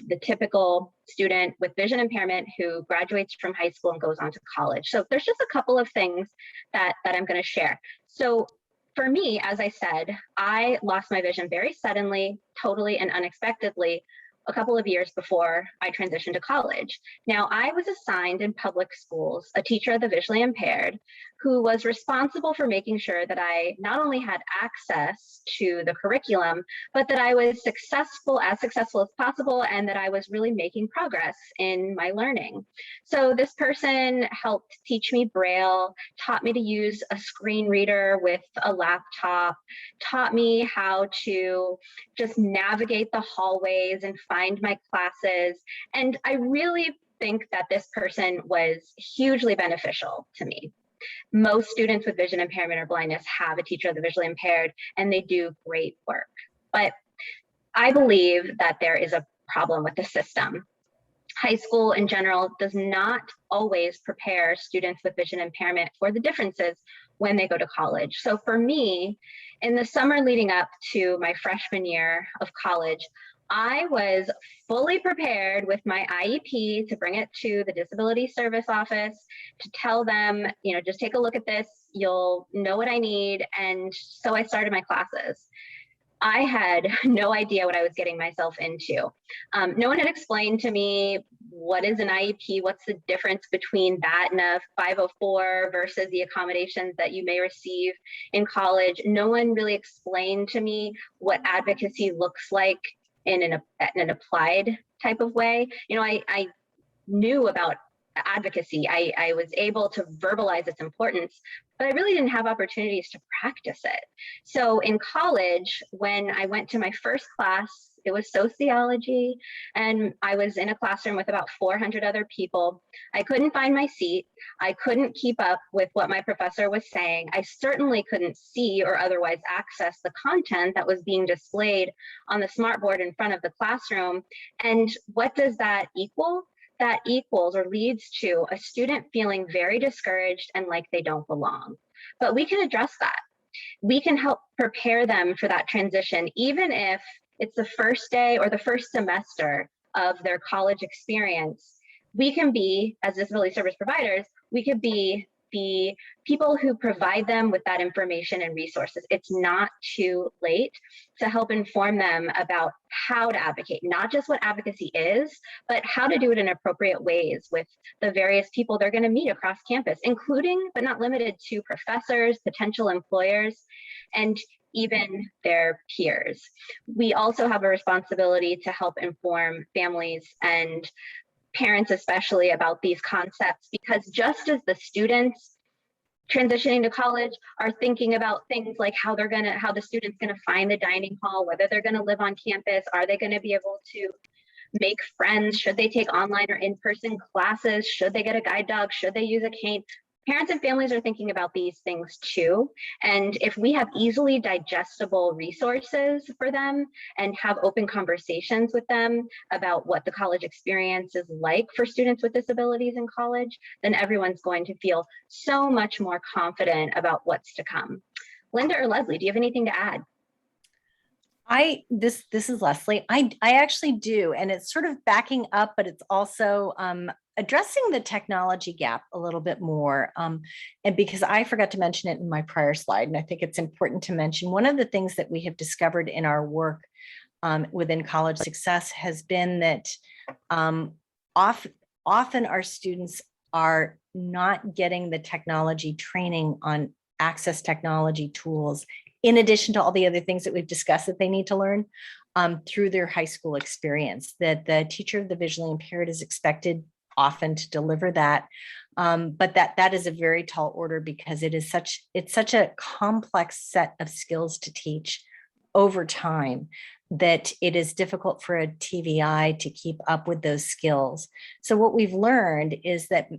the typical student with vision impairment who graduates from high school and goes on to college. So there's just a couple of things that I'm going to share. So for me, as I said, I lost my vision very suddenly, totally and unexpectedly a couple of years before I transitioned to college. Now, I was assigned in public schools a teacher of the visually impaired who was responsible for making sure that I not only had access to the curriculum, but that I was as successful as possible, and that I was really making progress in my learning. So this person helped teach me Braille, taught me to use a screen reader with a laptop, taught me how to just navigate the hallways and find my classes. And I really think that this person was hugely beneficial to me. Most students with vision impairment or blindness have a teacher of the visually impaired, and they do great work. But I believe that there is a problem with the system. High school in general does not always prepare students with vision impairment for the differences when they go to college. So for me, in the summer leading up to my freshman year of college, I was fully prepared with my IEP to bring it to the Disability Service Office to tell them, just take a look at this, you'll know what I need. And so I started my classes. I had no idea what I was getting myself into. No one had explained to me what is an IEP, what's the difference between that and a 504 versus the accommodations that you may receive in college. No one really explained to me what advocacy looks like in an applied type of way. You know, I knew about advocacy. I was able to verbalize its importance, but I really didn't have opportunities to practice it. So in college, when I went to my first class, it was sociology, and I was in a classroom with about 400 other people. I couldn't find my seat. I couldn't keep up with what my professor was saying. I certainly couldn't see or otherwise access the content that was being displayed on the smartboard in front of the classroom. And what does that equal? That equals or leads to a student feeling very discouraged and like they don't belong. But we can address that. We can help prepare them for that transition, even if it's the first day or the first semester of their college experience. We can be, as disability service providers, we could be the people who provide them with that information and resources. It's not too late to help inform them about how to advocate, not just what advocacy is, but how to do it in appropriate ways with the various people they're going to meet across campus, including but not limited to professors, potential employers, and even their peers. We also have a responsibility to help inform families and parents especially about these concepts, because just as the students transitioning to college are thinking about things like how the student's gonna find the dining hall, whether they're gonna live on campus, are they gonna be able to make friends, should they take online or in-person classes, should they get a guide dog, should they use a cane? Parents and families are thinking about these things too. And if we have easily digestible resources for them and have open conversations with them about what the college experience is like for students with disabilities in college, then everyone's going to feel so much more confident about what's to come. Linda or Leslie, do you have anything to add? This is Leslie. I actually do, and it's sort of backing up, but it's also addressing the technology gap a little bit more. And because I forgot to mention it in my prior slide, and I think it's important to mention, one of the things that we have discovered in our work within College Success has been that often our students are not getting the technology training on access technology tools, in addition to all the other things that we've discussed that they need to learn through their high school experience, that the teacher of the visually impaired is expected often to deliver that. But that is a very tall order, because it's such a complex set of skills to teach over time that it is difficult for a TVI to keep up with those skills. So what we've learned is that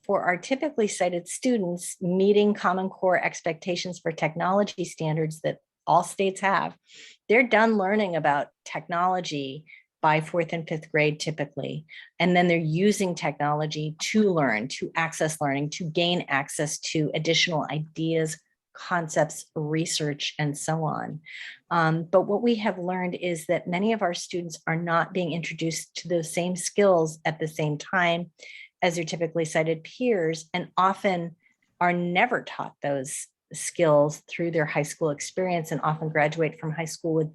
for our typically sighted students, meeting Common Core expectations for technology standards that all states have, they're done learning about technology by 4th and 5th grade typically. And then they're using technology to learn, to access learning, to gain access to additional ideas, concepts, research, and so on. But what we have learned is that many of our students are not being introduced to those same skills at the same time as their typically sighted peers, and often are never taught those skills through their high school experience, and often graduate from high school with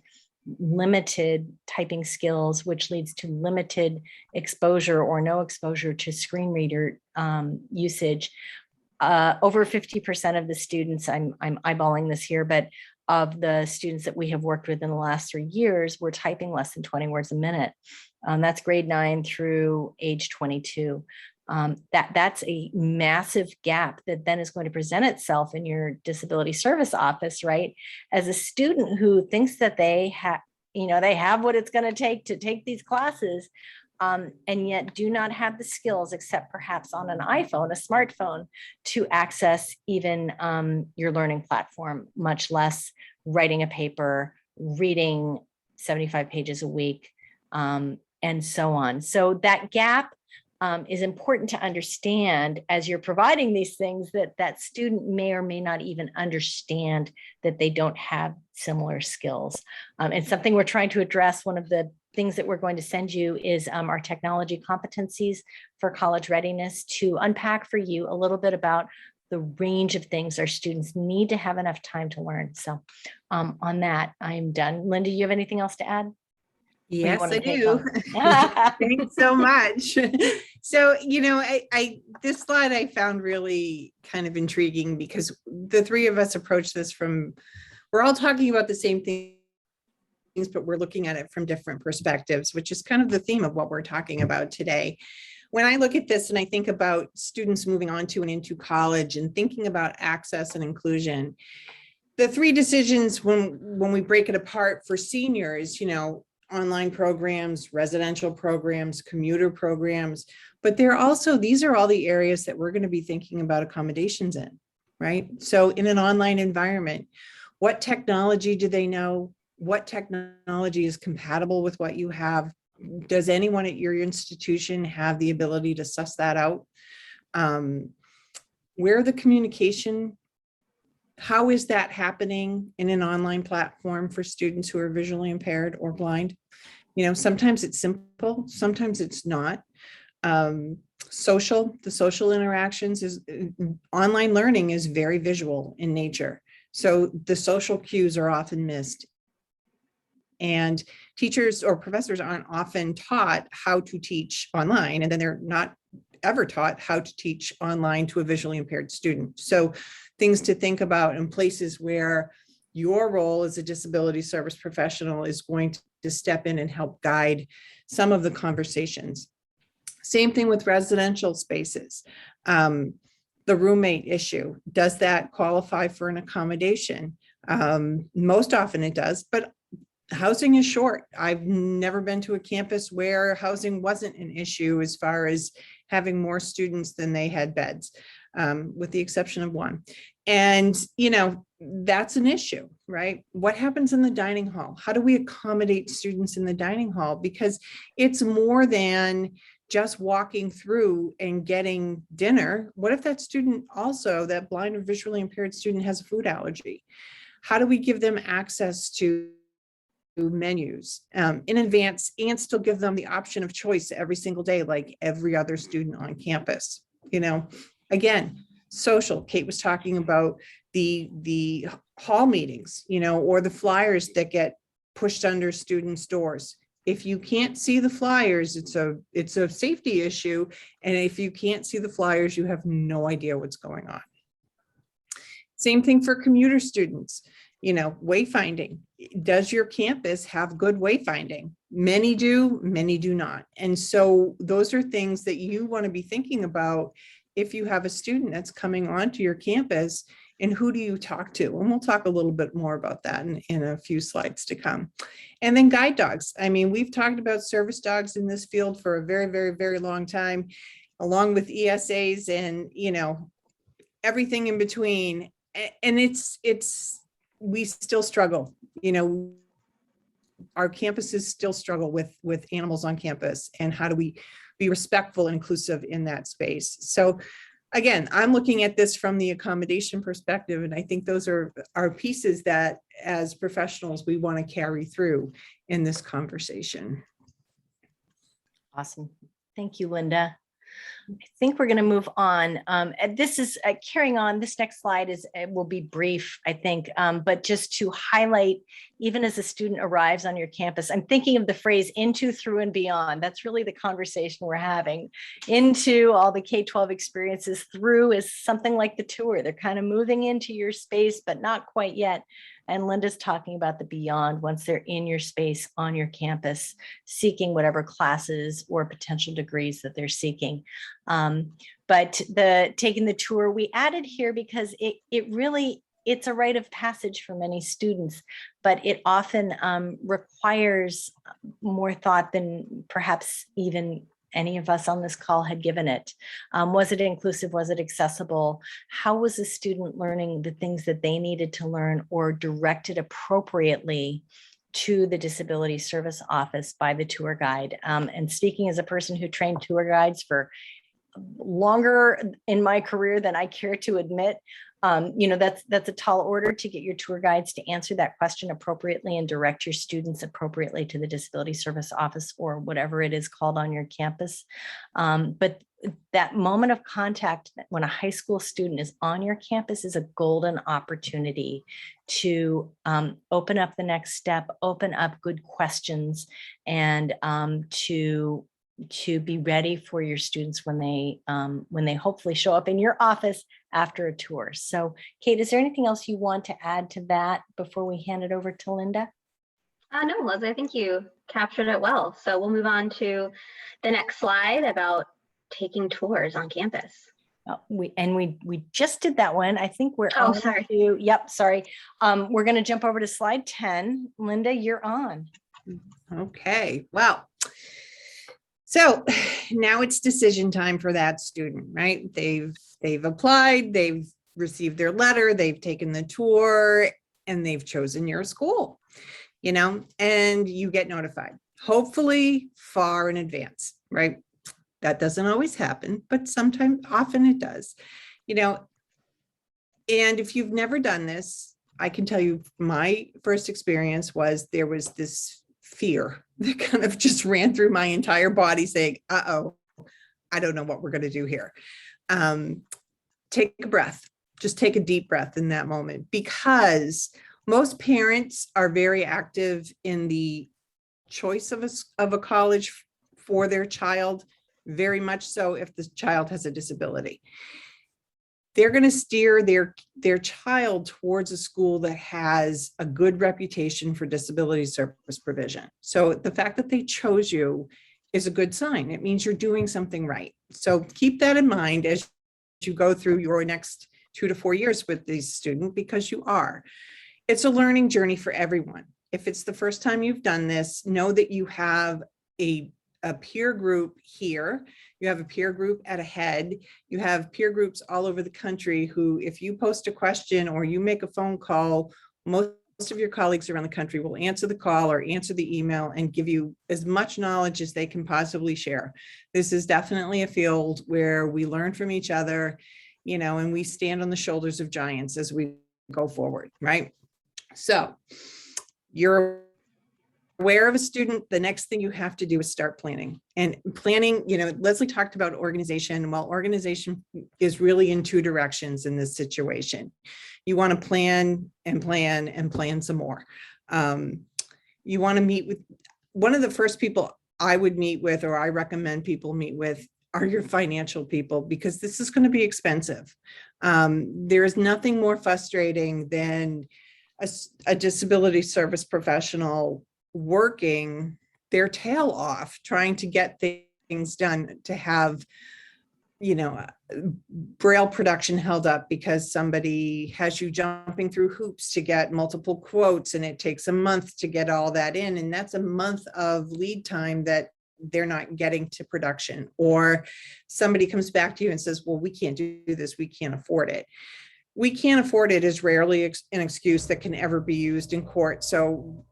limited typing skills, which leads to limited exposure or no exposure to screen reader usage. Over 50% of the students, I'm eyeballing this here, but of the students that we have worked with in the last 3 years were typing less than 20 words a minute. That's grade 9 through age 22. That's a massive gap that then is going to present itself in your disability service office, right? As a student who thinks that they have what it's going to take these classes, and yet do not have the skills, except perhaps on an iPhone, a smartphone, to access even your learning platform, much less writing a paper, reading 75 pages a week, and so on. So that gap is important to understand as you're providing these things, that student may or may not even understand that they don't have similar skills. It's something we're trying to address. One of the things that we're going to send you is our technology competencies for college readiness, to unpack for you a little bit about the range of things our students need to have enough time to learn. So on that, I'm done. Linda, you have anything else to add? Yes, I take do. on? Thanks so much. So, this slide I found really kind of intriguing because the three of us approach this from, we're all talking about the same things, but we're looking at it from different perspectives, which is kind of the theme of what we're talking about today. When I look at this and I think about students moving on to and into college and thinking about access and inclusion, the three decisions when we break it apart for seniors, online programs, residential programs, commuter programs, but these are all the areas that we're going to be thinking about accommodations in, right? So in an online environment, what technology do they know? What technology is compatible with what you have? Does anyone at your institution have the ability to suss that out? Where the communication, how is that happening in an online platform for students who are visually impaired or blind? Sometimes it's simple, sometimes it's not. The social interactions online learning is very visual in nature. So the social cues are often missed. And teachers or professors aren't often taught how to teach online, and then they're not ever taught how to teach online to a visually impaired student. So things to think about in places where your role as a disability service professional is going to step in and help guide some of the conversations. Same thing with residential spaces. The roommate issue, does that qualify for an accommodation? Most often it does, but housing is short. I've never been to a campus where housing wasn't an issue as far as having more students than they had beds, with the exception of one. And, that's an issue, right? What happens in the dining hall? How do we accommodate students in the dining hall? Because it's more than just walking through and getting dinner. What if that student also, that blind or visually impaired student, has a food allergy? How do we give them access to menus in advance and still give them the option of choice every single day, like every other student on campus? Again, social. Kate was talking about the hall meetings, or the flyers that get pushed under students' doors. If you can't see the flyers, it's a safety issue. And if you can't see the flyers, you have no idea what's going on. Same thing for commuter students. Wayfinding. Does your campus have good wayfinding? Many do, many do not. And so those are things that you want to be thinking about if you have a student that's coming onto your campus, and who do you talk to? And we'll talk a little bit more about that in a few slides to come. And then guide dogs. I mean, we've talked about service dogs in this field for a very, very, very long time, along with ESAs and, everything in between. And we still struggle, our campuses still struggle with animals on campus, and how do we be respectful and inclusive in that space? So again, I'm looking at this from the accommodation perspective, and I think those are pieces that as professionals we want to carry through in this conversation. Awesome. Thank you, Linda. I think we're going to move on. This is carrying on. This next slide will be brief, I think, but just to highlight, even as a student arrives on your campus, I'm thinking of the phrase into, through, and beyond. That's really the conversation we're having. Into all the K-12 experiences, through is something like the tour. They're kind of moving into your space, but not quite yet. And Linda's talking about the beyond, once they're in your space on your campus, seeking whatever classes or potential degrees that they're seeking. But taking the tour, we added here because it's a rite of passage for many students, but it often requires more thought than perhaps even any of us on this call had given it. Was it inclusive? Was it accessible? How was the student learning the things that they needed to learn, or directed appropriately to the disability service office by the tour guide? And speaking as a person who trained tour guides for longer in my career than I care to admit. That's a tall order to get your tour guides to answer that question appropriately and direct your students appropriately to the disability service office or whatever it is called on your campus. But that moment of contact when a high school student is on your campus is a golden opportunity to open up the next step, open up good questions, and to be ready for your students when they hopefully show up in your office after a tour. So, Kate, is there anything else you want to add to that before we hand it over to Linda? No, Liz, I think you captured it well. So we'll move on to the next slide about taking tours on campus. We just did that one. I think we're sorry. Yep, sorry. We're going to jump over to slide 10. Linda, you're on. Okay, well, so now it's decision time for that student, right? They've applied, they've received their letter, they've taken the tour, and they've chosen your school, and you get notified, hopefully far in advance, right? That doesn't always happen, but often it does, and if you've never done this, I can tell you my first experience was there was this fear that kind of just ran through my entire body saying, uh-oh, I don't know what we're going to do here. Take a breath, just take a deep breath in that moment, because most parents are very active in the choice of a college for their child, very much so if the child has a disability. They're going to steer their child towards a school that has a good reputation for disability service provision. So the fact that they chose you is a good sign. It means you're doing something right. So keep that in mind as you go through your next 2 to 4 years with these students, because you are. It's a learning journey for everyone. If it's the first time you've done this, know that you have a peer group here. You have a peer group at a head. You have peer groups all over the country who, if you post a question or you make a phone call, most of your colleagues around the country will answer the call or answer the email and give you as much knowledge as they can possibly share. This is definitely a field where we learn from each other, and we stand on the shoulders of giants as we go forward, right? So you're aware of a student, the next thing you have to do is start planning. And planning, Leslie talked about organization. Well, organization is really in 2 directions in this situation. You want to plan and plan and plan some more. You want to meet with, one of the first people I would meet with, or I recommend people meet with, are your financial people, because this is going to be expensive. There is nothing more frustrating than a disability service professional working their tail off trying to get things done, to have Braille production held up because somebody has you jumping through hoops to get multiple quotes, and it takes a month to get all that in, and that's a month of lead time that they're not getting to production. Or somebody comes back to you and says, well, we can't do this, we can't afford it. We can't afford it is rarely an excuse that can ever be used in court. So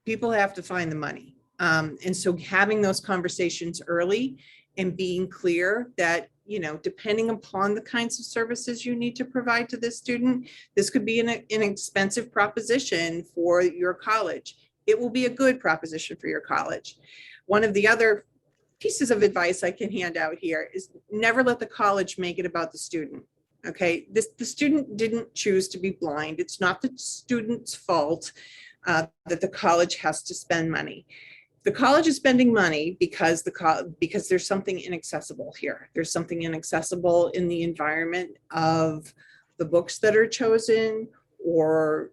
people have to find the money. And so having those conversations early and being clear that, depending upon the kinds of services you need to provide to this student, this could be an expensive proposition for your college. It will be a good proposition for your college. One of the other pieces of advice I can hand out here is never let the college make it about the student. Okay, the student didn't choose to be blind. It's not the student's fault that the college has to spend money. The college is spending money because there's something inaccessible here. There's something inaccessible in the environment of the books that are chosen, or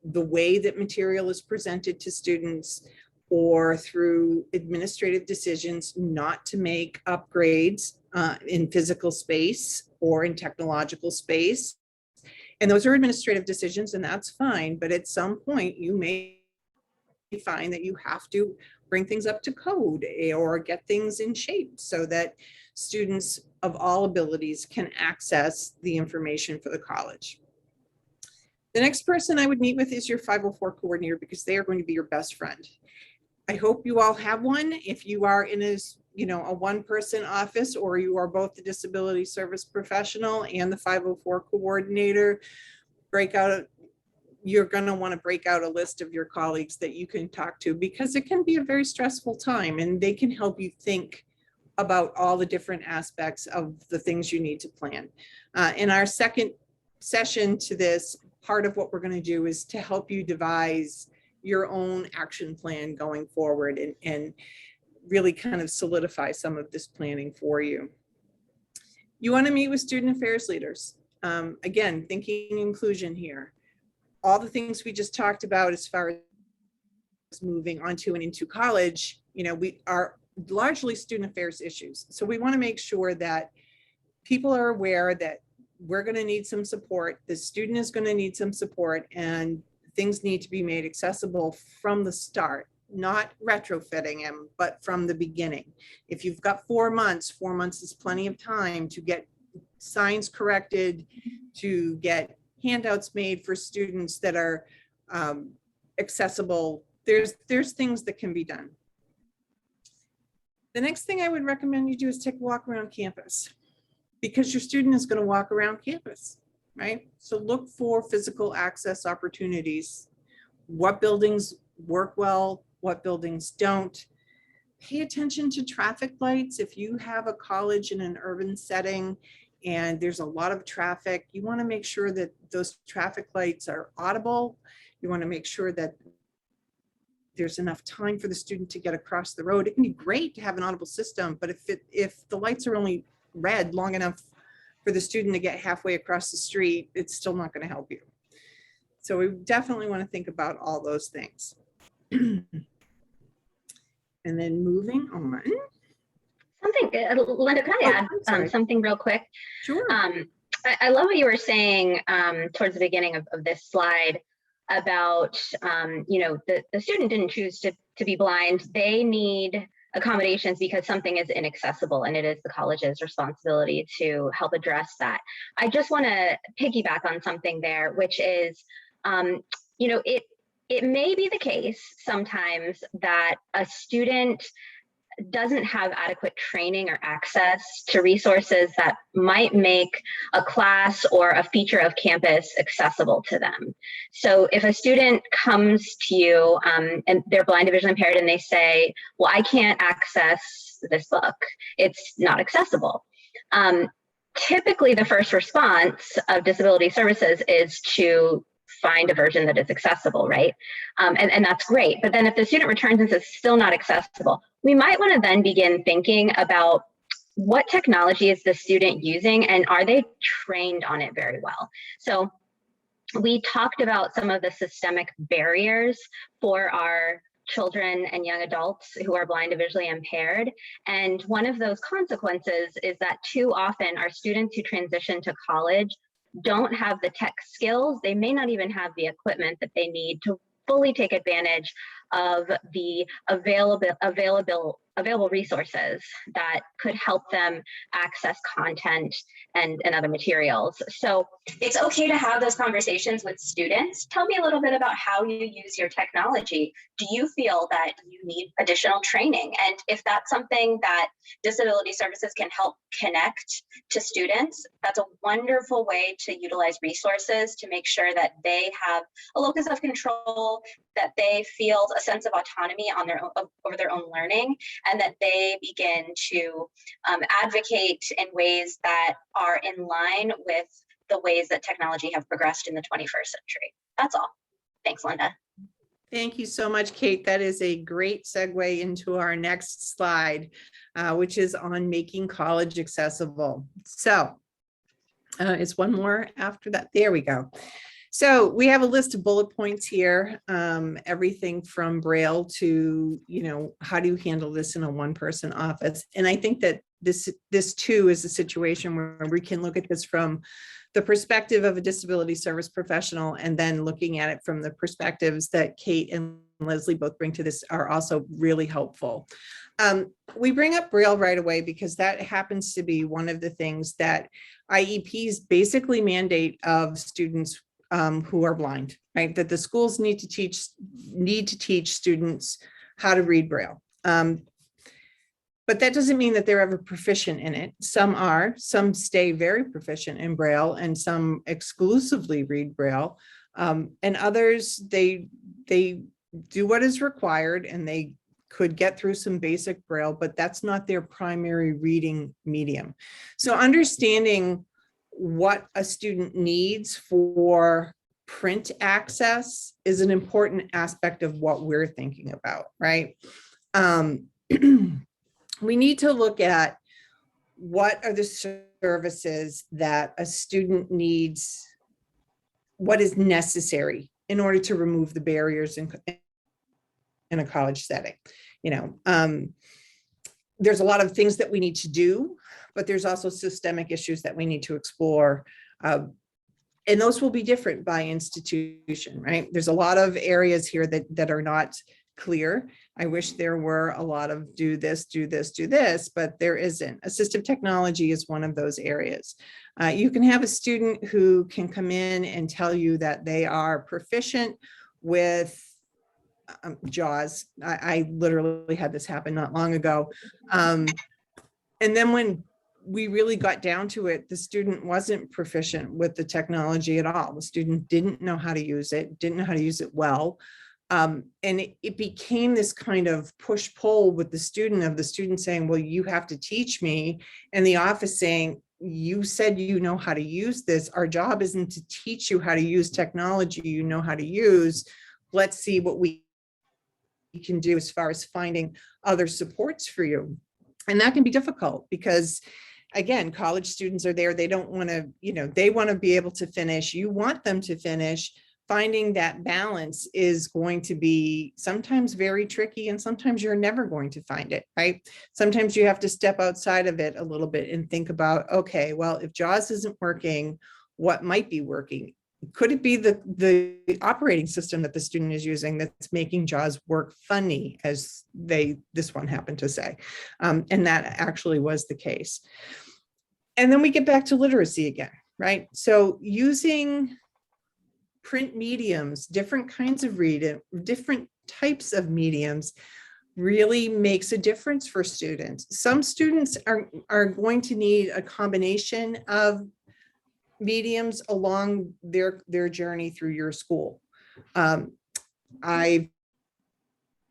the way that material is presented to students, or through administrative decisions not to make upgrades in physical space or in technological space. And those are administrative decisions, and that's fine. But at some point, you may find that you have to bring things up to code or get things in shape so that students of all abilities can access the information for the college. The next person I would meet with is your 504 coordinator, because they are going to be your best friend. I hope you all have one. If you are in you know, a one-person office, or you are both the disability service professional and the 504 coordinator, you're going to want to break out a list of your colleagues that you can talk to, because it can be a very stressful time, and they can help you think about all the different aspects of the things you need to plan. In our second session to this, part of what we're going to do is to help you devise your own action plan going forward, and really kind of solidify some of this planning for you. You want to meet with student affairs leaders. Again, thinking inclusion here. All the things we just talked about as far as moving onto and into college, you know, we are largely student affairs issues. So we want to make sure that people are aware that we're going to need some support. The student is going to need some support, and things need to be made accessible from the start, not retrofitting them, but from the beginning. If you've got 4 months, 4 months is plenty of time to get signs corrected, to get handouts made for students that are accessible. There's things that can be done. The next thing I would recommend you do is take a walk around campus, because your student is going to walk around campus, right? So look for physical access opportunities. What buildings work well, what buildings don't. Pay attention to traffic lights. If you have a college in an urban setting and there's a lot of traffic, you want to make sure that those traffic lights are audible. You want to make sure that there's enough time for the student to get across the road. It can be great to have an audible system, but if the lights are only red long enough for the student to get halfway across the street, it's still not going to help you. So we definitely want to think about all those things. And then moving on. Something, Linda, can I add something real quick? Sure. I love what you were saying towards the beginning of this slide about, you know, the student didn't choose to be blind. They need accommodations because something is inaccessible, and it is the college's responsibility to help address that. I just want to piggyback on something there, which is, you know, it may be the case sometimes that a student doesn't have adequate training or access to resources that might make a class or a feature of campus accessible to them. So if a student comes to you and they're blind or visually impaired and they say, well, I can't access this book, it's not accessible. Typically the first response of disability services is to find a version that is accessible, right? And that's great. But then if the student returns and says still not accessible, we might want to then begin thinking about what technology is the student using, and are they trained on it very well? So we talked about some of the systemic barriers for our children and young adults who are blind and visually impaired. And one of those consequences is that too often our students who transition to college don't have the tech skills. They may not even have the equipment that they need to fully take advantage of the available resources that could help them access content and other materials. So it's okay to have those conversations with students. Tell me a little bit about how you use your technology. Do you feel that you need additional training? And if that's something that disability services can help connect to students, that's a wonderful way to utilize resources to make sure that they have a locus of control, that they feel a sense of autonomy on their own, over their own learning, and that they begin to advocate in ways that are in line with the ways that technology have progressed in the 21st century. That's all. Thanks, Linda. Thank you so much, Kate. That is a great segue into our next slide, which is on making college accessible. So it's one more after that. There we go. So we have a list of bullet points here, everything from Braille to, you know, how do you handle this in a one-person office? And I think that this too is a situation where we can look at this from the perspective of a disability service professional, and then looking at it from the perspectives that Kate and Leslie both bring to this are also really helpful. We bring up Braille right away because that happens to be one of the things that IEPs basically mandate of students who are blind, right? That the schools need to teach students how to read Braille. But that doesn't mean that they're ever proficient in it. Some are, some stay very proficient in Braille, and some exclusively read Braille. And others, they do what is required, and they could get through some basic Braille, but that's not their primary reading medium. So understanding what a student needs for print access is an important aspect of what we're thinking about, right? We need to look at what are the services that a student needs, what is necessary in order to remove the barriers in a college setting. There's a lot of things that we need to do, but there's also systemic issues that we need to explore. And those will be different by institution, right? There's a lot of areas here that are not clear. I wish there were a lot of do this, do this, do this, but there isn't. Assistive technology is one of those areas. You can have a student who can come in and tell you that they are proficient with JAWS. I literally had this happen not long ago. And then when we really got down to it, the student wasn't proficient with the technology at all. The student didn't know how to use it, didn't know how to use it well. And it became this kind of push-pull with the student saying, well, you have to teach me. And the office saying, you said you know how to use this. Our job isn't to teach you how to use technology you know how to use. Let's see what we can do as far as finding other supports for you. And that can be difficult because, again, college students are there. They don't want to, they want to be able to finish. You want them to finish. Finding that balance is going to be sometimes very tricky, and sometimes you're never going to find it, right? Sometimes you have to step outside of it a little bit and think about, okay, well, if JAWS isn't working, what might be working? Could it be the operating system that the student is using that's making JAWS work funny, as this one happened to say? And that actually was the case. And then we get back to literacy again, right? So using print mediums, different kinds of reading, different types of mediums really makes a difference for students. Some students are going to need a combination of mediums along their journey through your school. I've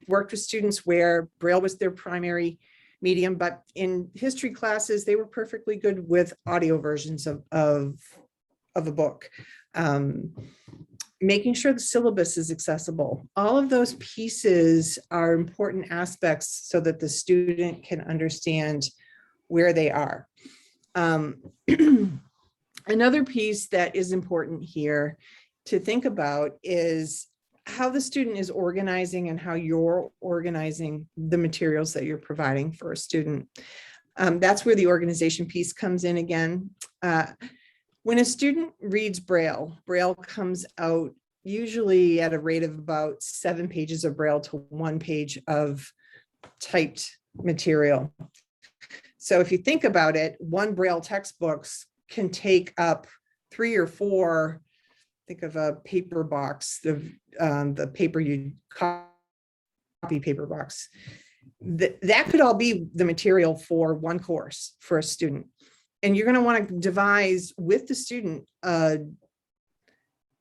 worked with students where Braille was their primary medium, but in history classes, they were perfectly good with audio versions of a book. Making sure the syllabus is accessible. All of those pieces are important aspects so that the student can understand where they are. Another piece that is important here to think about is how the student is organizing and how you're organizing the materials that you're providing for a student. That's where the organization piece comes in again. When a student reads Braille, Braille comes out usually at a rate of about 7 pages of Braille to 1 page of typed material. So if you think about it, one Braille textbooks can take up 3 or 4, think of a paper box, the paper you copy paper box. That could all be the material for one course for a student. And you're going to want to devise with the student a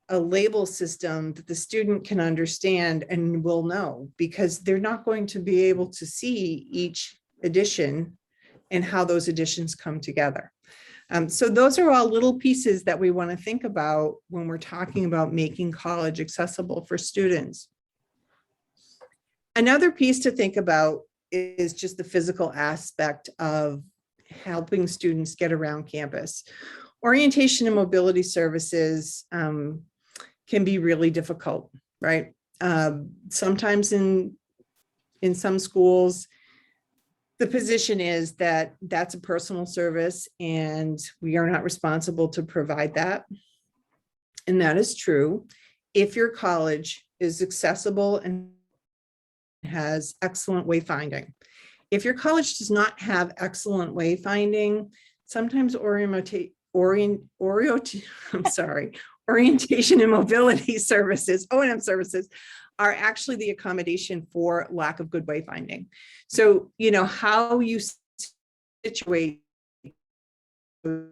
label system that the student can understand and will know, because they're not going to be able to see each edition and how those editions come together. So those are all little pieces that we want to think about when we're talking about making college accessible for students. Another piece to think about is just the physical aspect of helping students get around campus. Orientation and mobility services can be really difficult, right? Sometimes in some schools, the position is that that's a personal service and we are not responsible to provide that. And that is true if your college is accessible and has excellent wayfinding. If your college does not have excellent wayfinding, sometimes orientation and mobility services, O&M services, are actually the accommodation for lack of good wayfinding. So, you know, how you situate those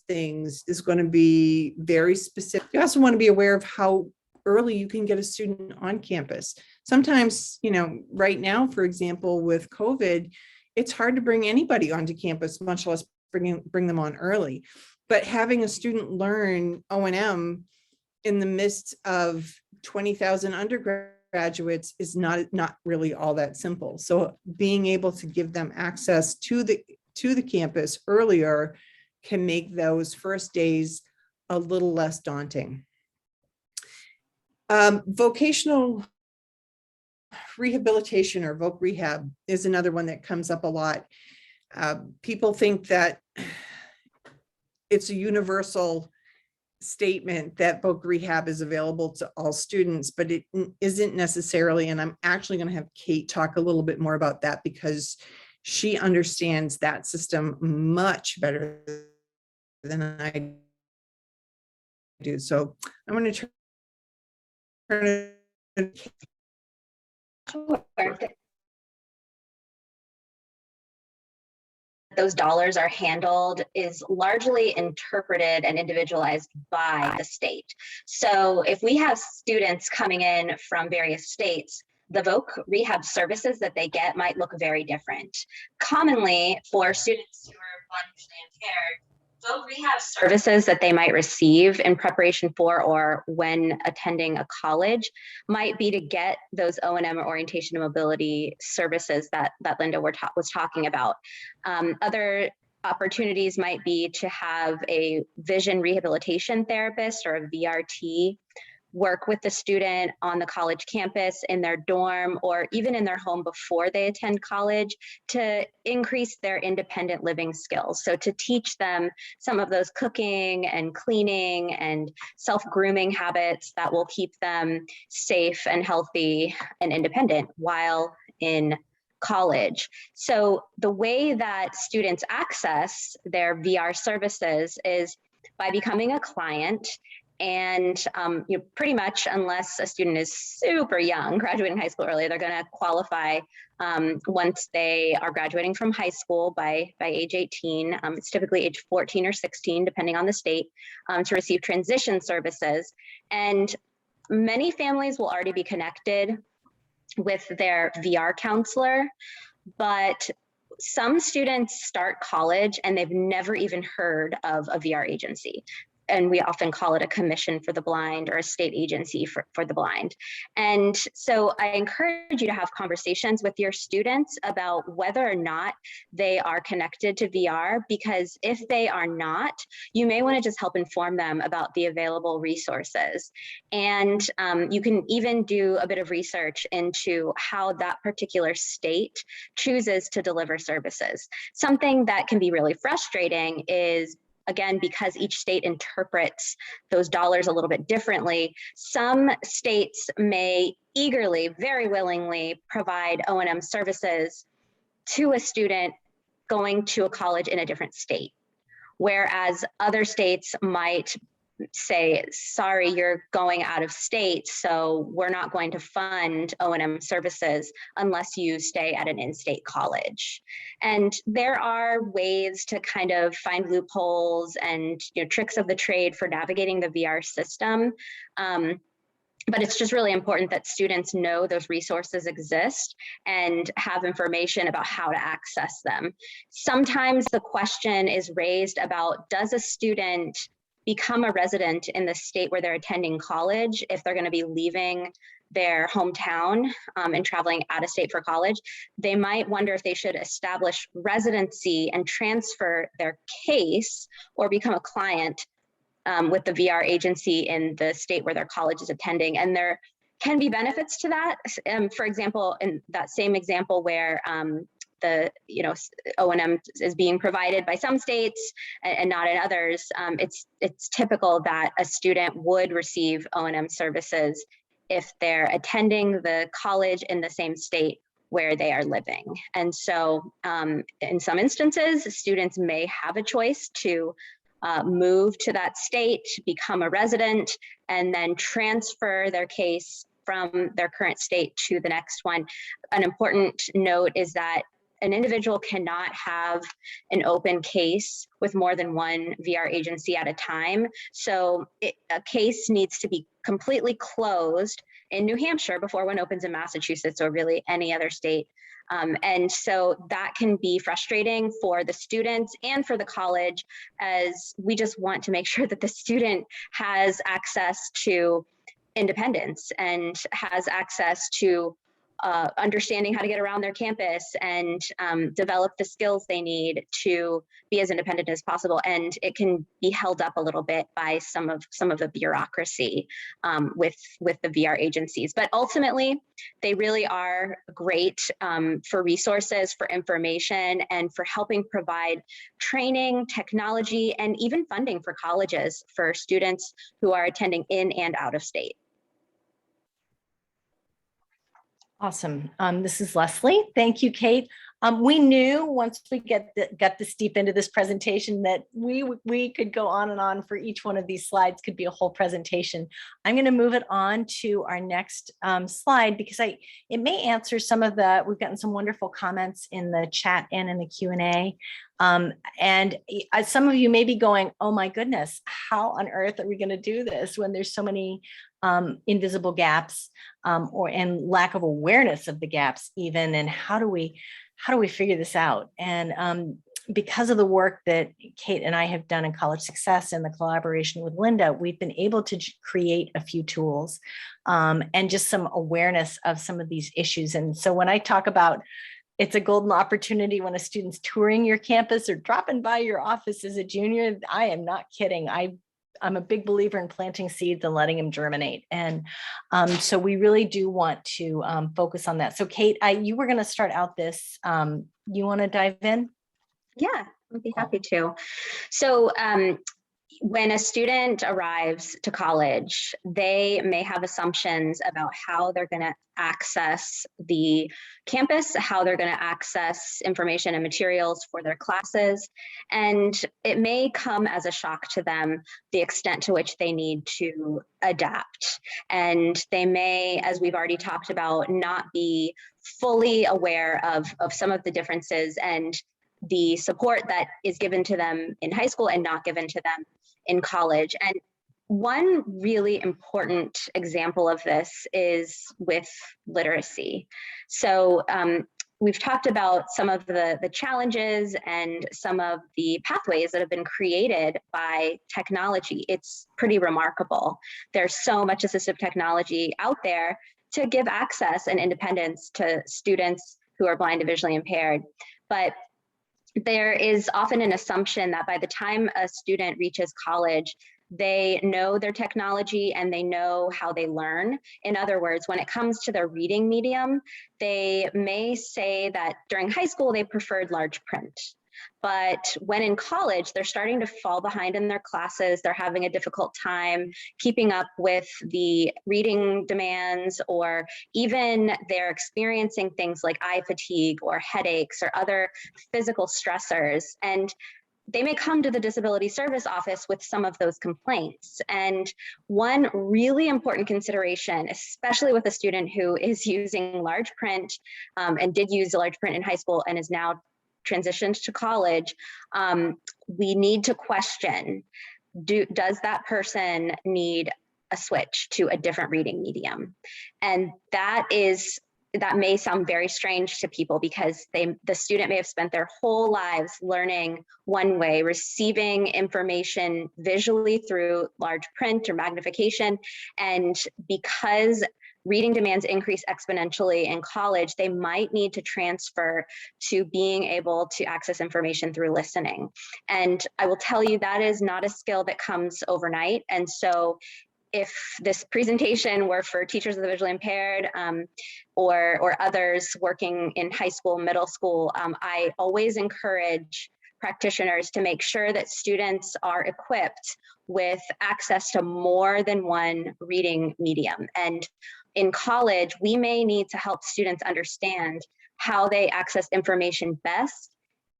things is going to be very specific. You also want to be aware of how early you can get a student on campus. Sometimes, you know, right now, for example, with COVID, it's hard to bring anybody onto campus, much less bring them on early. But having a student learn O&M in the midst of 20,000 undergraduates is not really all that simple. So being able to give them access to the campus earlier can make those first days a little less daunting. Vocational rehabilitation, or voc rehab, is another one that comes up a lot. People think that it's a universal statement that voc rehab is available to all students, but it isn't necessarily. And I'm actually going to have Kate talk a little bit more about that, because she understands that system much better than I do. So I'm going to turn it. Those dollars are handled is largely interpreted and individualized by the state. So if we have students coming in from various states, the voc rehab services that they get might look very different. Commonly, for students who are blindly impaired, voc rehab services that they might receive in preparation for or when attending a college might be to get those O&M or orientation and mobility services that Linda was talking about. Other opportunities might be to have a vision rehabilitation therapist or a VRT work with the student on the college campus, in their dorm, or even in their home before they attend college, to increase their independent living skills. So to teach them some of those cooking and cleaning and self-grooming habits that will keep them safe and healthy and independent while in college. So the way that students access their VR services is by becoming a client. And pretty much, unless a student is super young, graduating high school early, they're going to qualify once they are graduating from high school by age 18. It's typically age 14 or 16, depending on the state, to receive transition services. And many families will already be connected with their VR counselor, but some students start college and they've never even heard of a VR agency. And we often call it a commission for the blind or a state agency for the blind. And so I encourage you to have conversations with your students about whether or not they are connected to VR, because if they are not, you may want to just help inform them about the available resources. And you can even do a bit of research into how that particular state chooses to deliver services. Something that can be really frustrating is, again, because each state interprets those dollars a little bit differently, some states may eagerly, very willingly provide O&M services to a student going to a college in a different state, whereas other states might say, sorry, you're going out of state, so we're not going to fund O&M services unless you stay at an in-state college. And there are ways to kind of find loopholes and tricks of the trade for navigating the VR system. But it's just really important that students know those resources exist and have information about how to access them. Sometimes the question is raised about, does a student become a resident in the state where they're attending college if they're going to be leaving their hometown and traveling out of state for college? They might wonder if they should establish residency and transfer their case or become a client with the VR agency in the state where their college is attending. And there can be benefits to that. For example, in that same example where the O&M is being provided by some states and not in others, it's typical that a student would receive O&M services if they're attending the college in the same state where they are living. And so in some instances, students may have a choice to move to that state, become a resident, and then transfer their case from their current state to the next one. An important note is that an individual cannot have an open case with more than one VR agency at a time. So a case needs to be completely closed in New Hampshire before one opens in Massachusetts or really any other state. And so that can be frustrating for the students and for the college, as we just want to make sure that the student has access to independence and has access to understanding how to get around their campus and develop the skills they need to be as independent as possible. And it can be held up a little bit by some of the bureaucracy with the VR agencies. But ultimately, they really are great for resources, for information, and for helping provide training, technology, and even funding for colleges for students who are attending in and out of state. Awesome. This is Leslie. Thank you, Kate. We knew once we got this deep into this presentation that we could go on and on for each one of these slides, could be a whole presentation. I'm going to move it on to our next slide because it may answer some of we've gotten some wonderful comments in the chat and in the Q&A. And some of you may be going, oh my goodness, how on earth are we going to do this when there's so many invisible gaps and lack of awareness of the gaps even, and how do we figure this out? And because of the work that Kate and I have done in College Success and the collaboration with Linda, we've been able to create a few tools and just some awareness of some of these issues. And so when I talk about it's a golden opportunity when a student's touring your campus or dropping by your office as a junior, I am not kidding. I'm a big believer in planting seeds and letting them germinate. And so we really do want to focus on that. So Kate, you were going to start out this. You want to dive in? Yeah, I'd be happy to. So when a student arrives to college, they may have assumptions about how they're going to access the campus, how they're going to access information and materials for their classes. And it may come as a shock to them the extent to which they need to adapt. And they may, as we've already talked about, not be fully aware of some of the differences and the support that is given to them in high school and not given to them in college. And one really important example of this is with literacy. So we've talked about some of the challenges and some of the pathways that have been created by technology. It's pretty remarkable. There's so much assistive technology out there to give access and independence to students who are blind and visually impaired. But there is often an assumption that by the time a student reaches college, they know their technology and they know how they learn. In other words, when it comes to their reading medium, they may say that during high school, they preferred large print. But when in college, they're starting to fall behind in their classes. They're having a difficult time keeping up with the reading demands, or even they're experiencing things like eye fatigue or headaches or other physical stressors. And they may come to the Disability Service Office with some of those complaints. And one really important consideration, especially with a student who is using large print and did use large print in high school and is now transitioned to college, we need to question, does that person need a switch to a different reading medium? And that may sound very strange to people because the student may have spent their whole lives learning one way, receiving information visually through large print or magnification. And because reading demands increase exponentially in college, they might need to transfer to being able to access information through listening. And I will tell you that is not a skill that comes overnight. And so if this presentation were for teachers of the visually impaired or others working in high school, middle school, I always encourage practitioners to make sure that students are equipped with access to more than one reading medium. And in college, we may need to help students understand how they access information best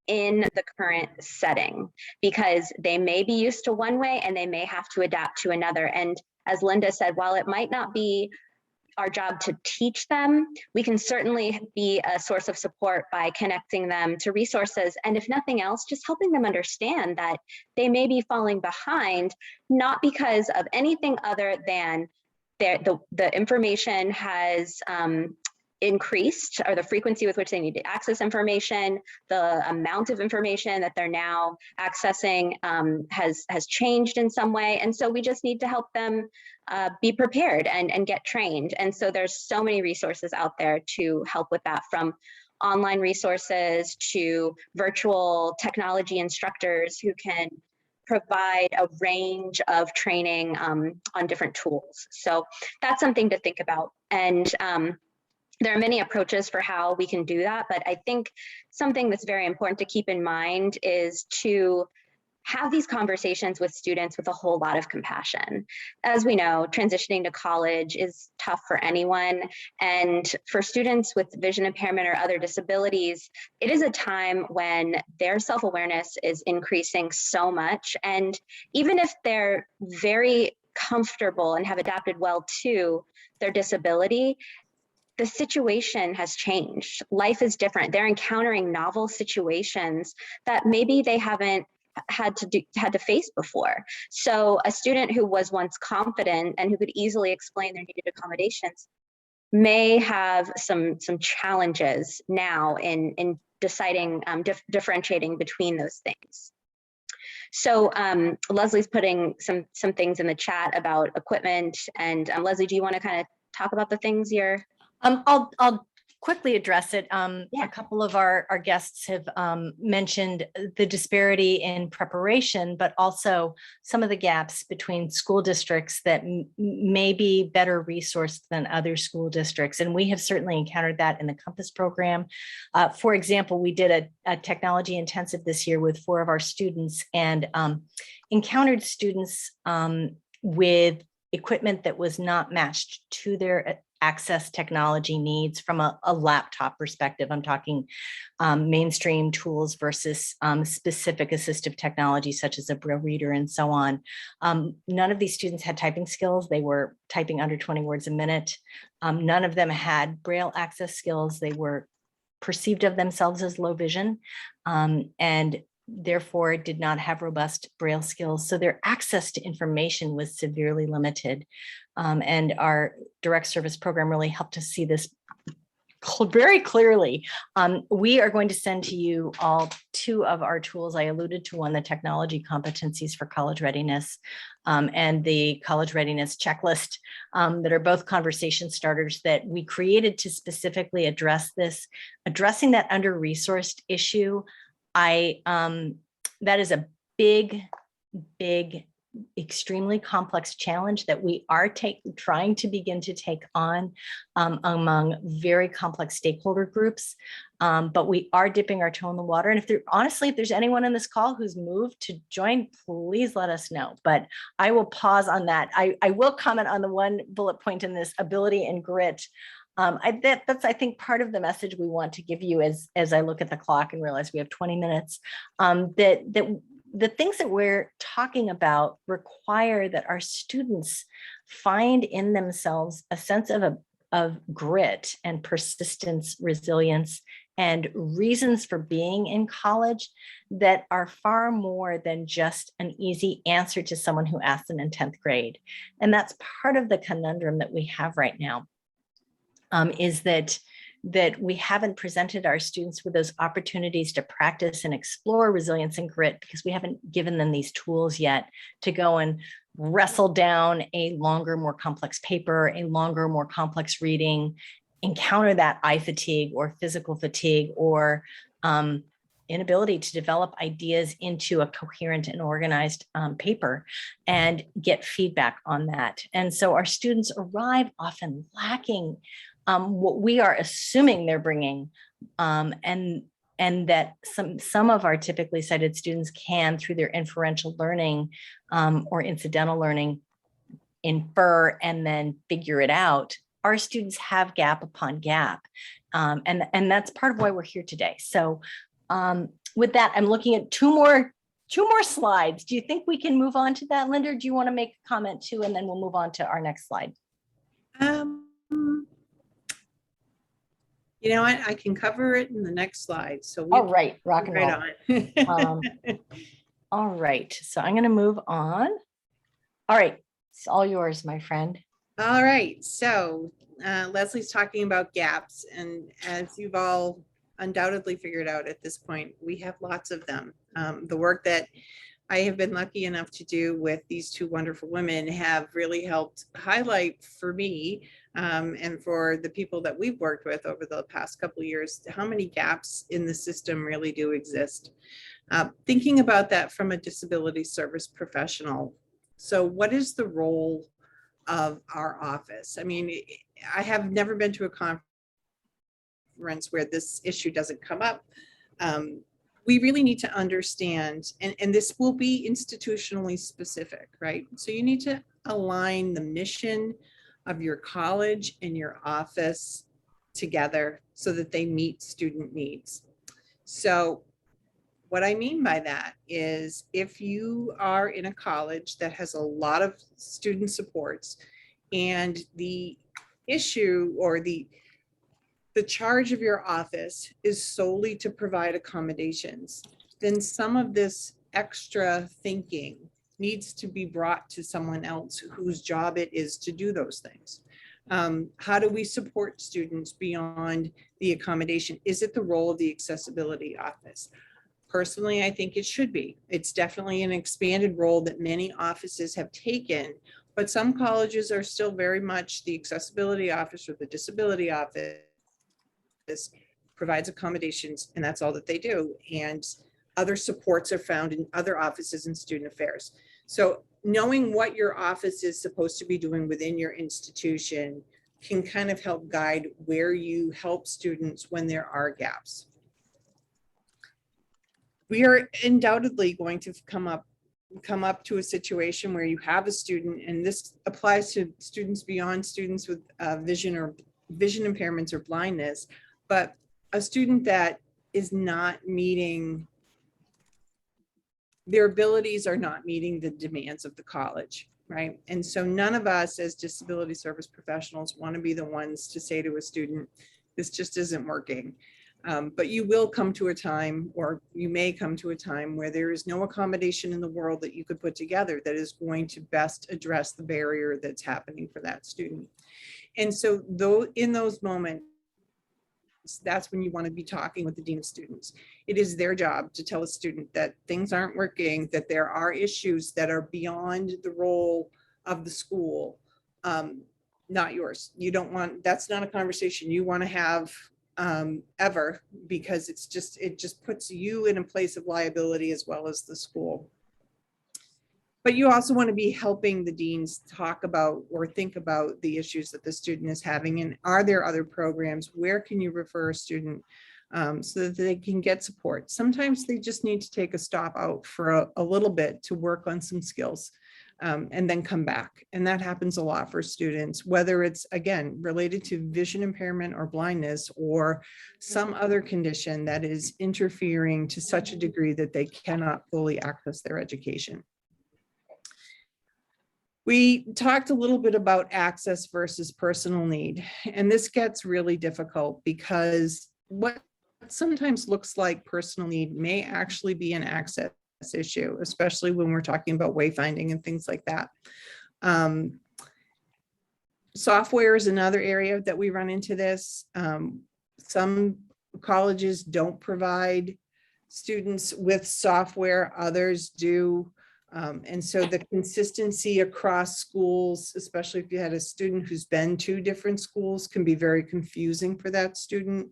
in the current setting, because they may be used to one way and they may have to adapt to another. And as Linda said, while it might not be our job to teach them. We can certainly be a source of support by connecting them to resources, and if nothing else, just helping them understand that they may be falling behind, not because of anything other than the information has increased, or the frequency with which they need to access information, the amount of information that they're now accessing has changed in some way. And so we just need to help them be prepared and get trained. And so there's so many resources out there to help with that, from online resources to virtual technology instructors who can provide a range of training on different tools. So that's something to think about. And there are many approaches for how we can do that, but I think something that's very important to keep in mind is to have these conversations with students with a whole lot of compassion. As we know, transitioning to college is tough for anyone. And for students with vision impairment or other disabilities, it is a time when their self-awareness is increasing so much. And even if they're very comfortable and have adapted well to their disability, the situation has changed. Life is different. They're encountering novel situations that maybe they haven't had to face before. So a student who was once confident and who could easily explain their needed accommodations may have some challenges now in deciding, differentiating between those things. So Leslie's putting some things in the chat about equipment, and Leslie, do you want to kind of talk about the things you're? I'll quickly address it. Yeah. A couple of our guests have mentioned the disparity in preparation, but also some of the gaps between school districts that may be better resourced than other school districts. And we have certainly encountered that in the Compass program. For example, we did a technology intensive this year with 4 of our students, and encountered students with equipment that was not matched to their access technology needs from a laptop perspective. I'm talking mainstream tools versus specific assistive technology, such as a Braille reader and so on. None of these students had typing skills. They were typing under 20 words a minute. None of them had Braille access skills. They were perceived of themselves as low vision, and therefore did not have robust Braille skills. So their access to information was severely limited. And our direct service program really helped us see this very clearly. We are going to send to you all 2 of our tools. I alluded to one, the technology competencies for college readiness, and the college readiness checklist, that are both conversation starters that we created to specifically address this, addressing that under-resourced issue. That is a big, extremely complex challenge that we are trying to begin to take on among very complex stakeholder groups. But we are dipping our toe in the water. And honestly, if there's anyone in this call who's moved to join, please let us know. But I will pause on that. I will comment on the one bullet point in this, ability and grit. That's, I think, part of the message we want to give you as I look at the clock and realize we have 20 minutes, that the things that we're talking about require that our students find in themselves a sense of grit and persistence, resilience, and reasons for being in college that are far more than just an easy answer to someone who asked them in 10th grade. And that's part of the conundrum that we have right now. Is that we haven't presented our students with those opportunities to practice and explore resilience and grit because we haven't given them these tools yet to go and wrestle down a longer, more complex paper, a longer, more complex reading, encounter that eye fatigue or physical fatigue or inability to develop ideas into a coherent and organized paper and get feedback on that. And so our students arrive often lacking what we are assuming they're bringing, and that some of our typically cited students can, through their inferential learning or incidental learning, infer and then figure it out. Our students have gap upon gap, and that's part of why we're here today. So with that, I'm looking at two more slides. Do you think we can move on to that, Linda? Or do you want to make a comment too, and then we'll move on to our next slide? You know what? I can cover it in the next slide. So we All right, rock and roll. right on. All right, so I'm going to move on. All right, it's all yours, my friend. All right. So Leslie's talking about gaps. And as you've all undoubtedly figured out at this point, we have lots of them. The work that I have been lucky enough to do with these two wonderful women have really helped highlight for me and for the people that we've worked with over the past couple of years, how many gaps in the system really do exist. Thinking about that from a disability service professional. So what is the role of our office? I mean, I have never been to a conference where this issue doesn't come up. We really need to understand, and this will be institutionally specific, right? So you need to align the mission of your college and your office together so that they meet student needs. So what I mean by that is if you are in a college that has a lot of student supports and the issue or the charge of your office is solely to provide accommodations, then some of this extra thinking needs to be brought to someone else whose job it is to do those things. How do we support students beyond the accommodation? Is it the role of the accessibility office? Personally, I think it should be. It's definitely an expanded role that many offices have taken, but some colleges are still very much the accessibility office or the disability office provides accommodations, and that's all that they do. And other supports are found in other offices in student affairs. So knowing what your office is supposed to be doing within your institution can kind of help guide where you help students when there are gaps. We are undoubtedly going to come up to a situation where you have a student, and this applies to students beyond students with vision impairments or blindness, but a student that is not meeting, their abilities are not meeting the demands of the college, right? And so none of us as disability service professionals want to be the ones to say to a student, this just isn't working. But you will come to a time, or you may come to a time where there is no accommodation in the world that you could put together that is going to best address the barrier that's happening for that student. And so though in those moments, that's when you want to be talking with the dean of students. It is their job to tell a student that things aren't working, that there are issues that are beyond the role of the school, not yours. You don't want, that's not a conversation you want to have ever, because it just puts you in a place of liability as well as the school. But you also want to be helping the deans talk about or think about the issues that the student is having, and are there other programs? Where can you refer a student so that they can get support? Sometimes they just need to take a stop out for a little bit to work on some skills and then come back. And that happens a lot for students, whether it's, again, related to vision impairment or blindness or some other condition that is interfering to such a degree that they cannot fully access their education. We talked a little bit about access versus personal need, and this gets really difficult because what sometimes looks like personal need may actually be an access issue, especially when we're talking about wayfinding and things like that. Software is another area that we run into this. Some colleges don't provide students with software, others do. And so the consistency across schools, especially if you had a student who's been to different schools, can be very confusing for that student.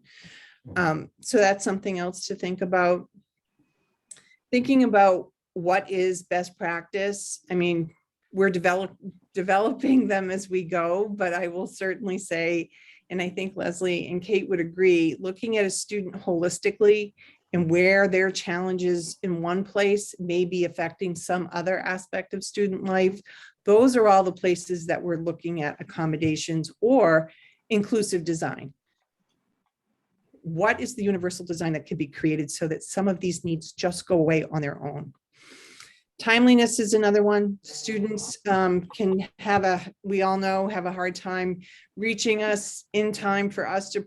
So that's something else to think about. Thinking about what is best practice. I mean, we're developing them as we go, but I will certainly say, and I think Leslie and Kate would agree, looking at a student holistically and where their challenges in one place may be affecting some other aspect of student life. Those are all the places that we're looking at accommodations or inclusive design. What is the universal design that can be created so that some of these needs just go away on their own? Timeliness is another one. Students can have we all know, have a hard time reaching us in time for us to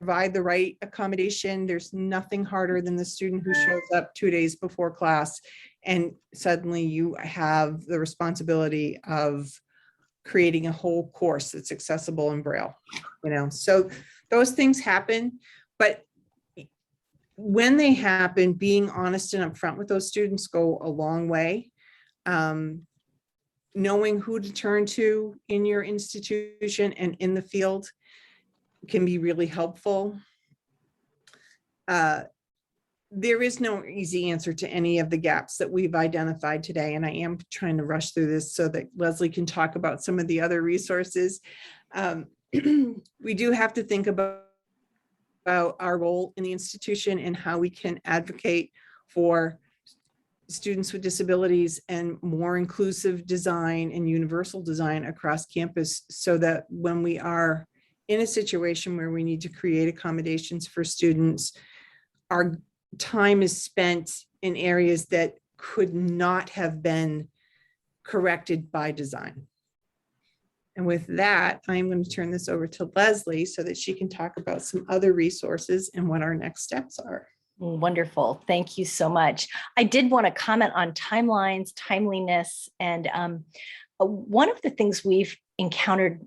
provide the right accommodation. There's nothing harder than the student who shows up 2 days before class and suddenly you have the responsibility of creating a whole course that's accessible in Braille, so those things happen. But when they happen, being honest and upfront with those students go a long way. Knowing who to turn to in your institution and in the field can be really helpful. There is no easy answer to any of the gaps that we've identified today, and I am trying to rush through this so that Leslie can talk about some of the other resources. We do have to think about our role in the institution and how we can advocate for students with disabilities and more inclusive design and universal design across campus, so that when we are in a situation where we need to create accommodations for students, our time is spent in areas that could not have been corrected by design. And with that, I'm going to turn this over to Leslie so that she can talk about some other resources and what our next steps are. Wonderful. Thank you so much. I did want to comment on timelines, timeliness, and one of the things we've encountered,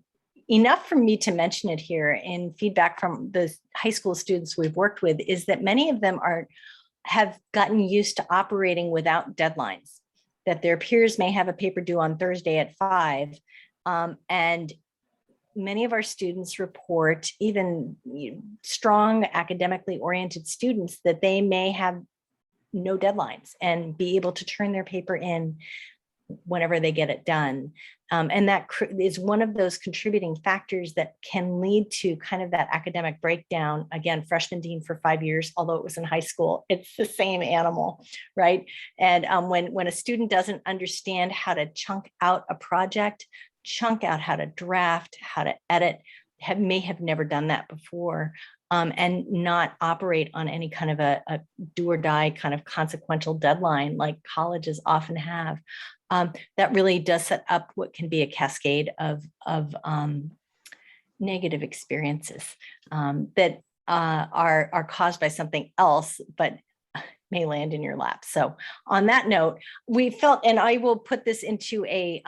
enough for me to mention it here, in feedback from the high school students we've worked with, is that many of them have gotten used to operating without deadlines, that their peers may have a paper due on Thursday at 5, and many of our students report, even strong academically oriented students, that they may have no deadlines and be able to turn their paper in whenever they get it done. And that is one of those contributing factors that can lead to kind of that academic breakdown. Again, freshman dean for 5 years, although it was in high school, it's the same animal, right? And when a student doesn't understand how to chunk out a project, chunk out how to draft, how to edit, may have never done that before, and not operate on any kind of a do or die kind of consequential deadline like colleges often have. That really does set up what can be a cascade of negative experiences that are caused by something else, but may land in your lap. So on that note, we felt, and I will put this into a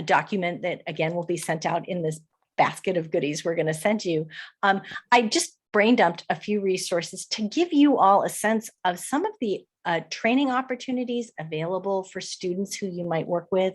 document that again will be sent out in this basket of goodies we're going to send you. I just brain dumped a few resources to give you all a sense of some of the training opportunities available for students who you might work with,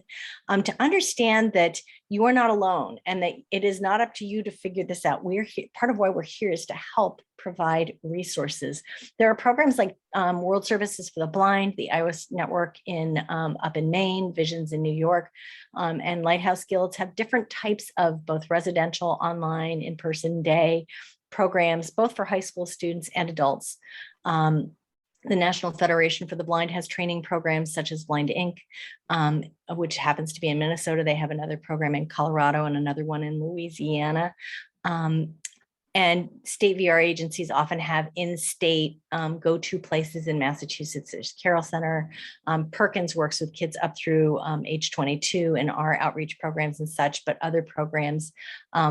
to understand that you are not alone and that it is not up to you to figure this out. We're here, part of why we're here is to help provide resources. There are programs like World Services for the Blind, the iOS Network up in Maine, Visions in New York, and Lighthouse Guilds have different types of both residential, online, in-person day programs, both for high school students and adults. The National Federation for the Blind has training programs such as Blind Inc., which happens to be in Minnesota. They have another program in Colorado and another one in Louisiana. And state VR agencies often have in-state go-to places in Massachusetts. There's Carroll Center. Perkins works with kids up through age 22 in our outreach programs and such, but other programs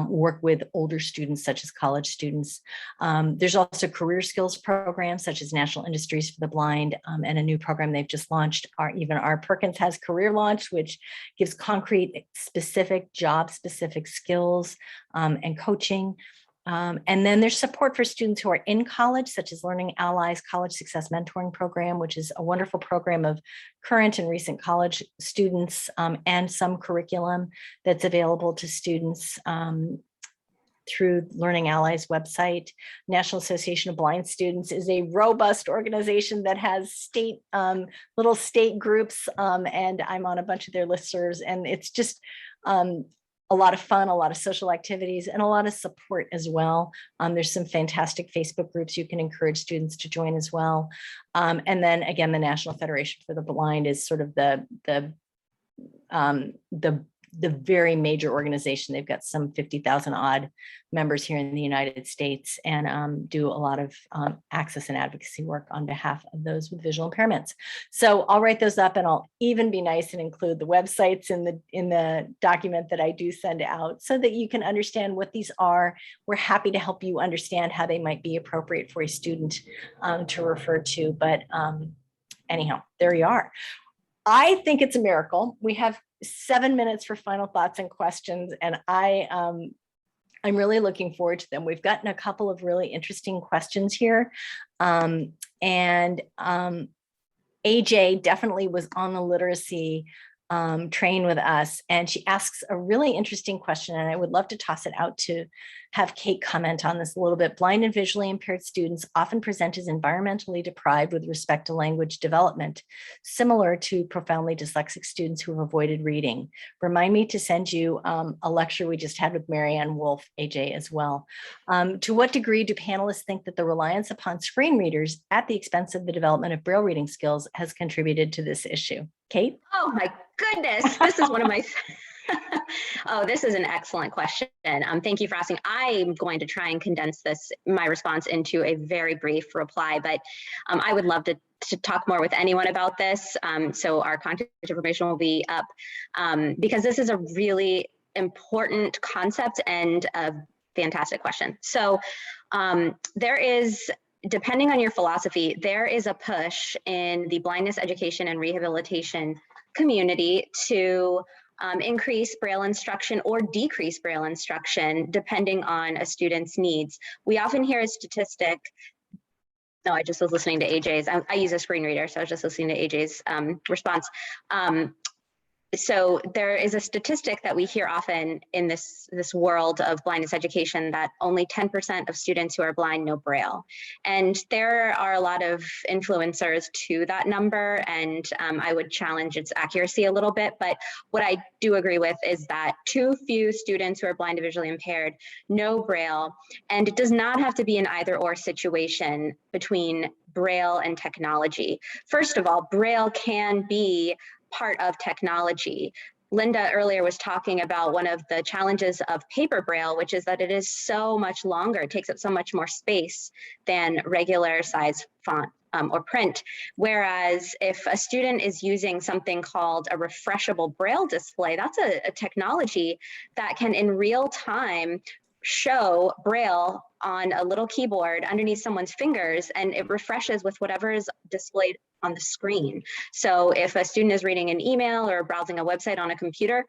work with older students, such as college students. There's also career skills programs, such as National Industries for the Blind, and a new program they've just launched. Even our Perkins has Career Launch, which gives concrete, specific, job-specific skills and coaching. And then there's support for students who are in college, such as Learning Allies College Success Mentoring Program, which is a wonderful program of current and recent college students, and some curriculum that's available to students through Learning Allies website. National Association of Blind Students is a robust organization that has state, little state groups, and I'm on a bunch of their listservs, and it's just a lot of fun, a lot of social activities, and a lot of support as well. There's some fantastic Facebook groups you can encourage students to join as well. And then again, the National Federation for the Blind is sort of the the very major organization. They've got some 50,000 odd members here in the United States, and do a lot of access and advocacy work on behalf of those with visual impairments. So I'll write those up, and I'll even be nice and include the websites in the document that I do send out, so that you can understand what these are. We're happy to help you understand how they might be appropriate for a student to refer to. But anyhow, there you are. I think it's a miracle. We have 7 minutes for final thoughts and questions, and I'm really looking forward to them. We've gotten a couple of really interesting questions here, and AJ definitely was on the literacy train with us, and she asks a really interesting question, and I would love to toss it out to have Kate comment on this a little bit. Blind and visually impaired students often present as environmentally deprived with respect to language development, similar to profoundly dyslexic students who have avoided reading. Remind me to send you a lecture we just had with Marianne Wolf, AJ, as well. To what degree do panelists think that the reliance upon screen readers at the expense of the development of Braille reading skills has contributed to this issue? Kate? Oh my goodness, this is one of my, oh, this is an excellent question. Thank you for asking. I'm going to try and condense my response into a very brief reply, but I would love to talk more with anyone about this. So our contact information will be up, because this is a really important concept and a fantastic question. So there is, depending on your philosophy, there is a push in the blindness education and rehabilitation community to increase Braille instruction or decrease Braille instruction depending on a student's needs. We often hear a statistic. No, I just was listening to AJ's. I use a screen reader, so I was just listening to AJ's response. So there is a statistic that we hear often in this world of blindness education that only 10% of students who are blind know Braille. And there are a lot of influencers to that number, and I would challenge its accuracy a little bit. But what I do agree with is that too few students who are blind and visually impaired know Braille, and it does not have to be an either-or situation between Braille and technology. First of all, Braille can be part of technology. Linda earlier was talking about one of the challenges of paper Braille, which is that it is so much longer. It takes up so much more space than regular size font or print. Whereas if a student is using something called a refreshable Braille display, that's a technology that can in real time show Braille on a little keyboard underneath someone's fingers, and it refreshes with whatever is displayed on the screen. So if a student is reading an email or browsing a website on a computer,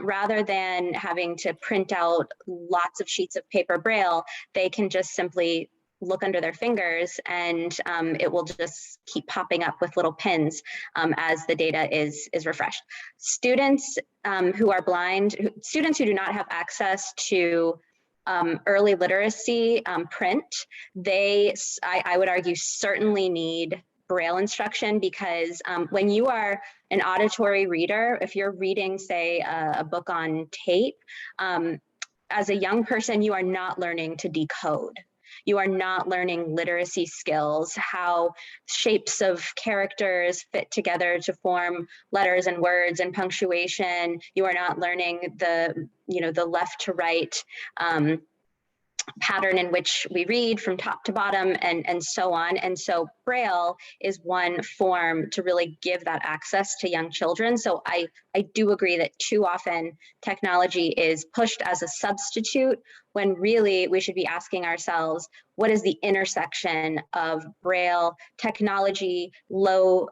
rather than having to print out lots of sheets of paper Braille, they can just simply look under their fingers, and it will just keep popping up with little pins as the data is refreshed. Students who are blind, students who do not have access to early literacy print, I would argue, certainly need Braille instruction, because when you are an auditory reader, if you're reading, say, a book on tape, as a young person, you are not learning to decode. You are not learning literacy skills, how shapes of characters fit together to form letters and words and punctuation. You are not learning the left to right pattern in which we read from top to bottom, and so on. And so Braille is one form to really give that access to young children. So I do agree that too often technology is pushed as a substitute, when really we should be asking ourselves, what is the intersection of Braille technology, low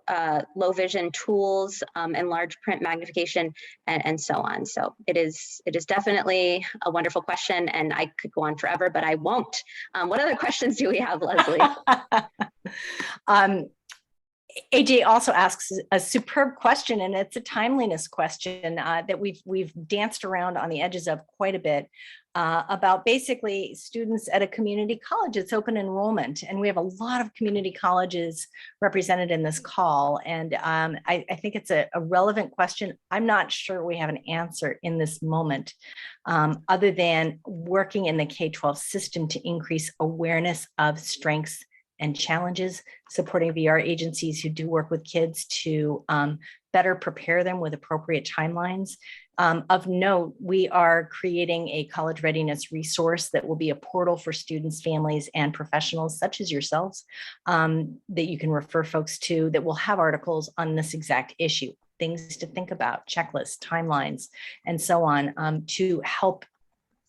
vision tools, and large print magnification, and so on. So it is definitely a wonderful question, and I could go on forever, but I won't. What other questions do we have, Leslie? AJ also asks a superb question, and it's a timeliness question that we've danced around on the edges of quite a bit, about basically students at a community college. It's open enrollment, and we have a lot of community colleges represented in this call. And I think it's a relevant question. I'm not sure we have an answer in this moment, other than working in the K-12 system to increase awareness of strengths and challenges, supporting VR agencies who do work with kids to better prepare them with appropriate timelines. Of note, we are creating a college readiness resource that will be a portal for students, families, and professionals such as yourselves that you can refer folks to, that will have articles on this exact issue, things to think about, checklists, timelines, and so on, to help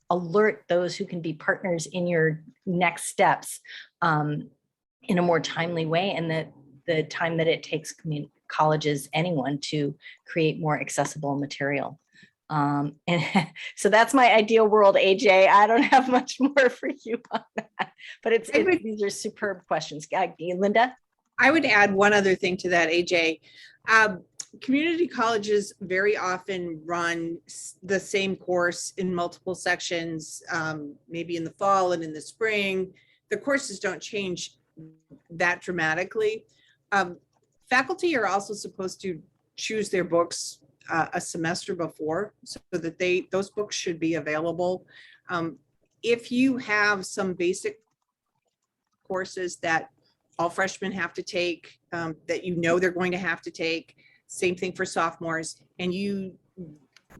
alert those who can be partners in your next steps in a more timely way, and the time that it takes colleges, anyone, to create more accessible material. And so that's my ideal world, AJ. I don't have much more for you on that, but these are superb questions. Linda? I would add one other thing to that, AJ. Community colleges very often run the same course in multiple sections, maybe in the fall and in the spring. The courses don't change that dramatically. Faculty are also supposed to choose their books a semester before, so that those books should be available. If you have some basic courses that all freshmen have to take, that you know they're going to have to take, same thing for sophomores, and you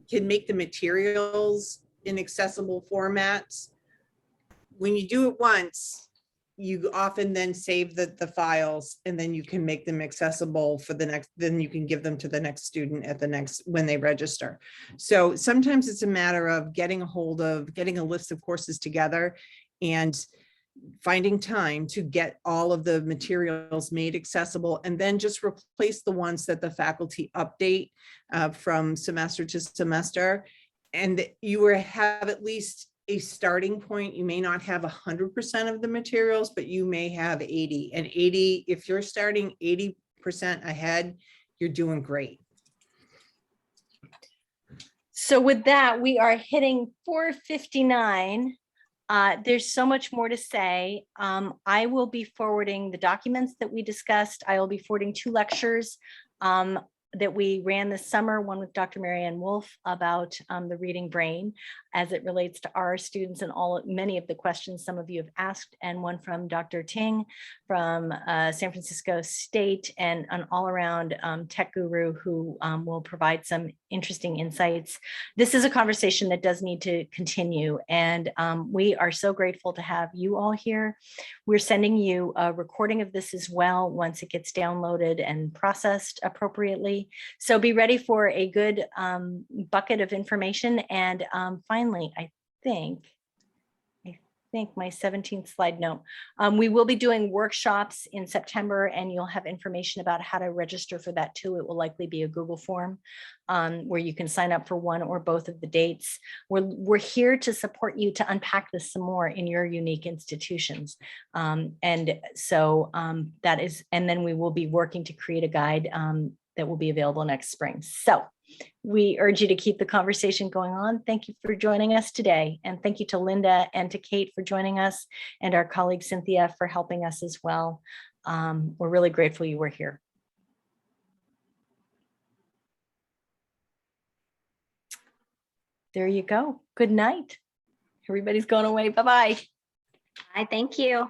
can make the materials in accessible formats. When you do it once, you often then save the files, and then you can make them accessible for the next, then you can give them to the next student at the next, when they register. So sometimes it's a matter of getting a list of courses together and finding time to get all of the materials made accessible, and then just replace the ones that the faculty update from semester to semester. And you have at least a starting point. You may not have 100% of the materials, but you may have 80. And 80, if you're starting 80% ahead, you're doing great. So with that, we are hitting 4:59. There's so much more to say. I will be forwarding the documents that we discussed. I will be forwarding 2 lectures that we ran this summer, one with Dr. Marianne Wolf about the reading brain as it relates to our students and many of the questions some of you have asked, and one from Dr. Ting from San Francisco State, and an all-around tech guru who will provide some interesting insights. This is a conversation that does need to continue, and we are so grateful to have you all here. We're sending you a recording of this as well once it gets downloaded and processed appropriately. So be ready for a good bucket of information. And finally, I think my 17th slide note. We will be doing workshops in September, and you'll have information about how to register for that too. It will likely be a Google form where you can sign up for one or both of the dates. We're here to support you to unpack this some more in your unique institutions. And so that is, and then we will be working to create a guide that will be available next spring. So we urge you to keep the conversation going on. Thank you for joining us today. And thank you to Linda and to Kate for joining us, and our colleague Cynthia for helping us as well. We're really grateful you were here. There you go. Good night. Everybody's going away. Bye-bye. Bye, thank you.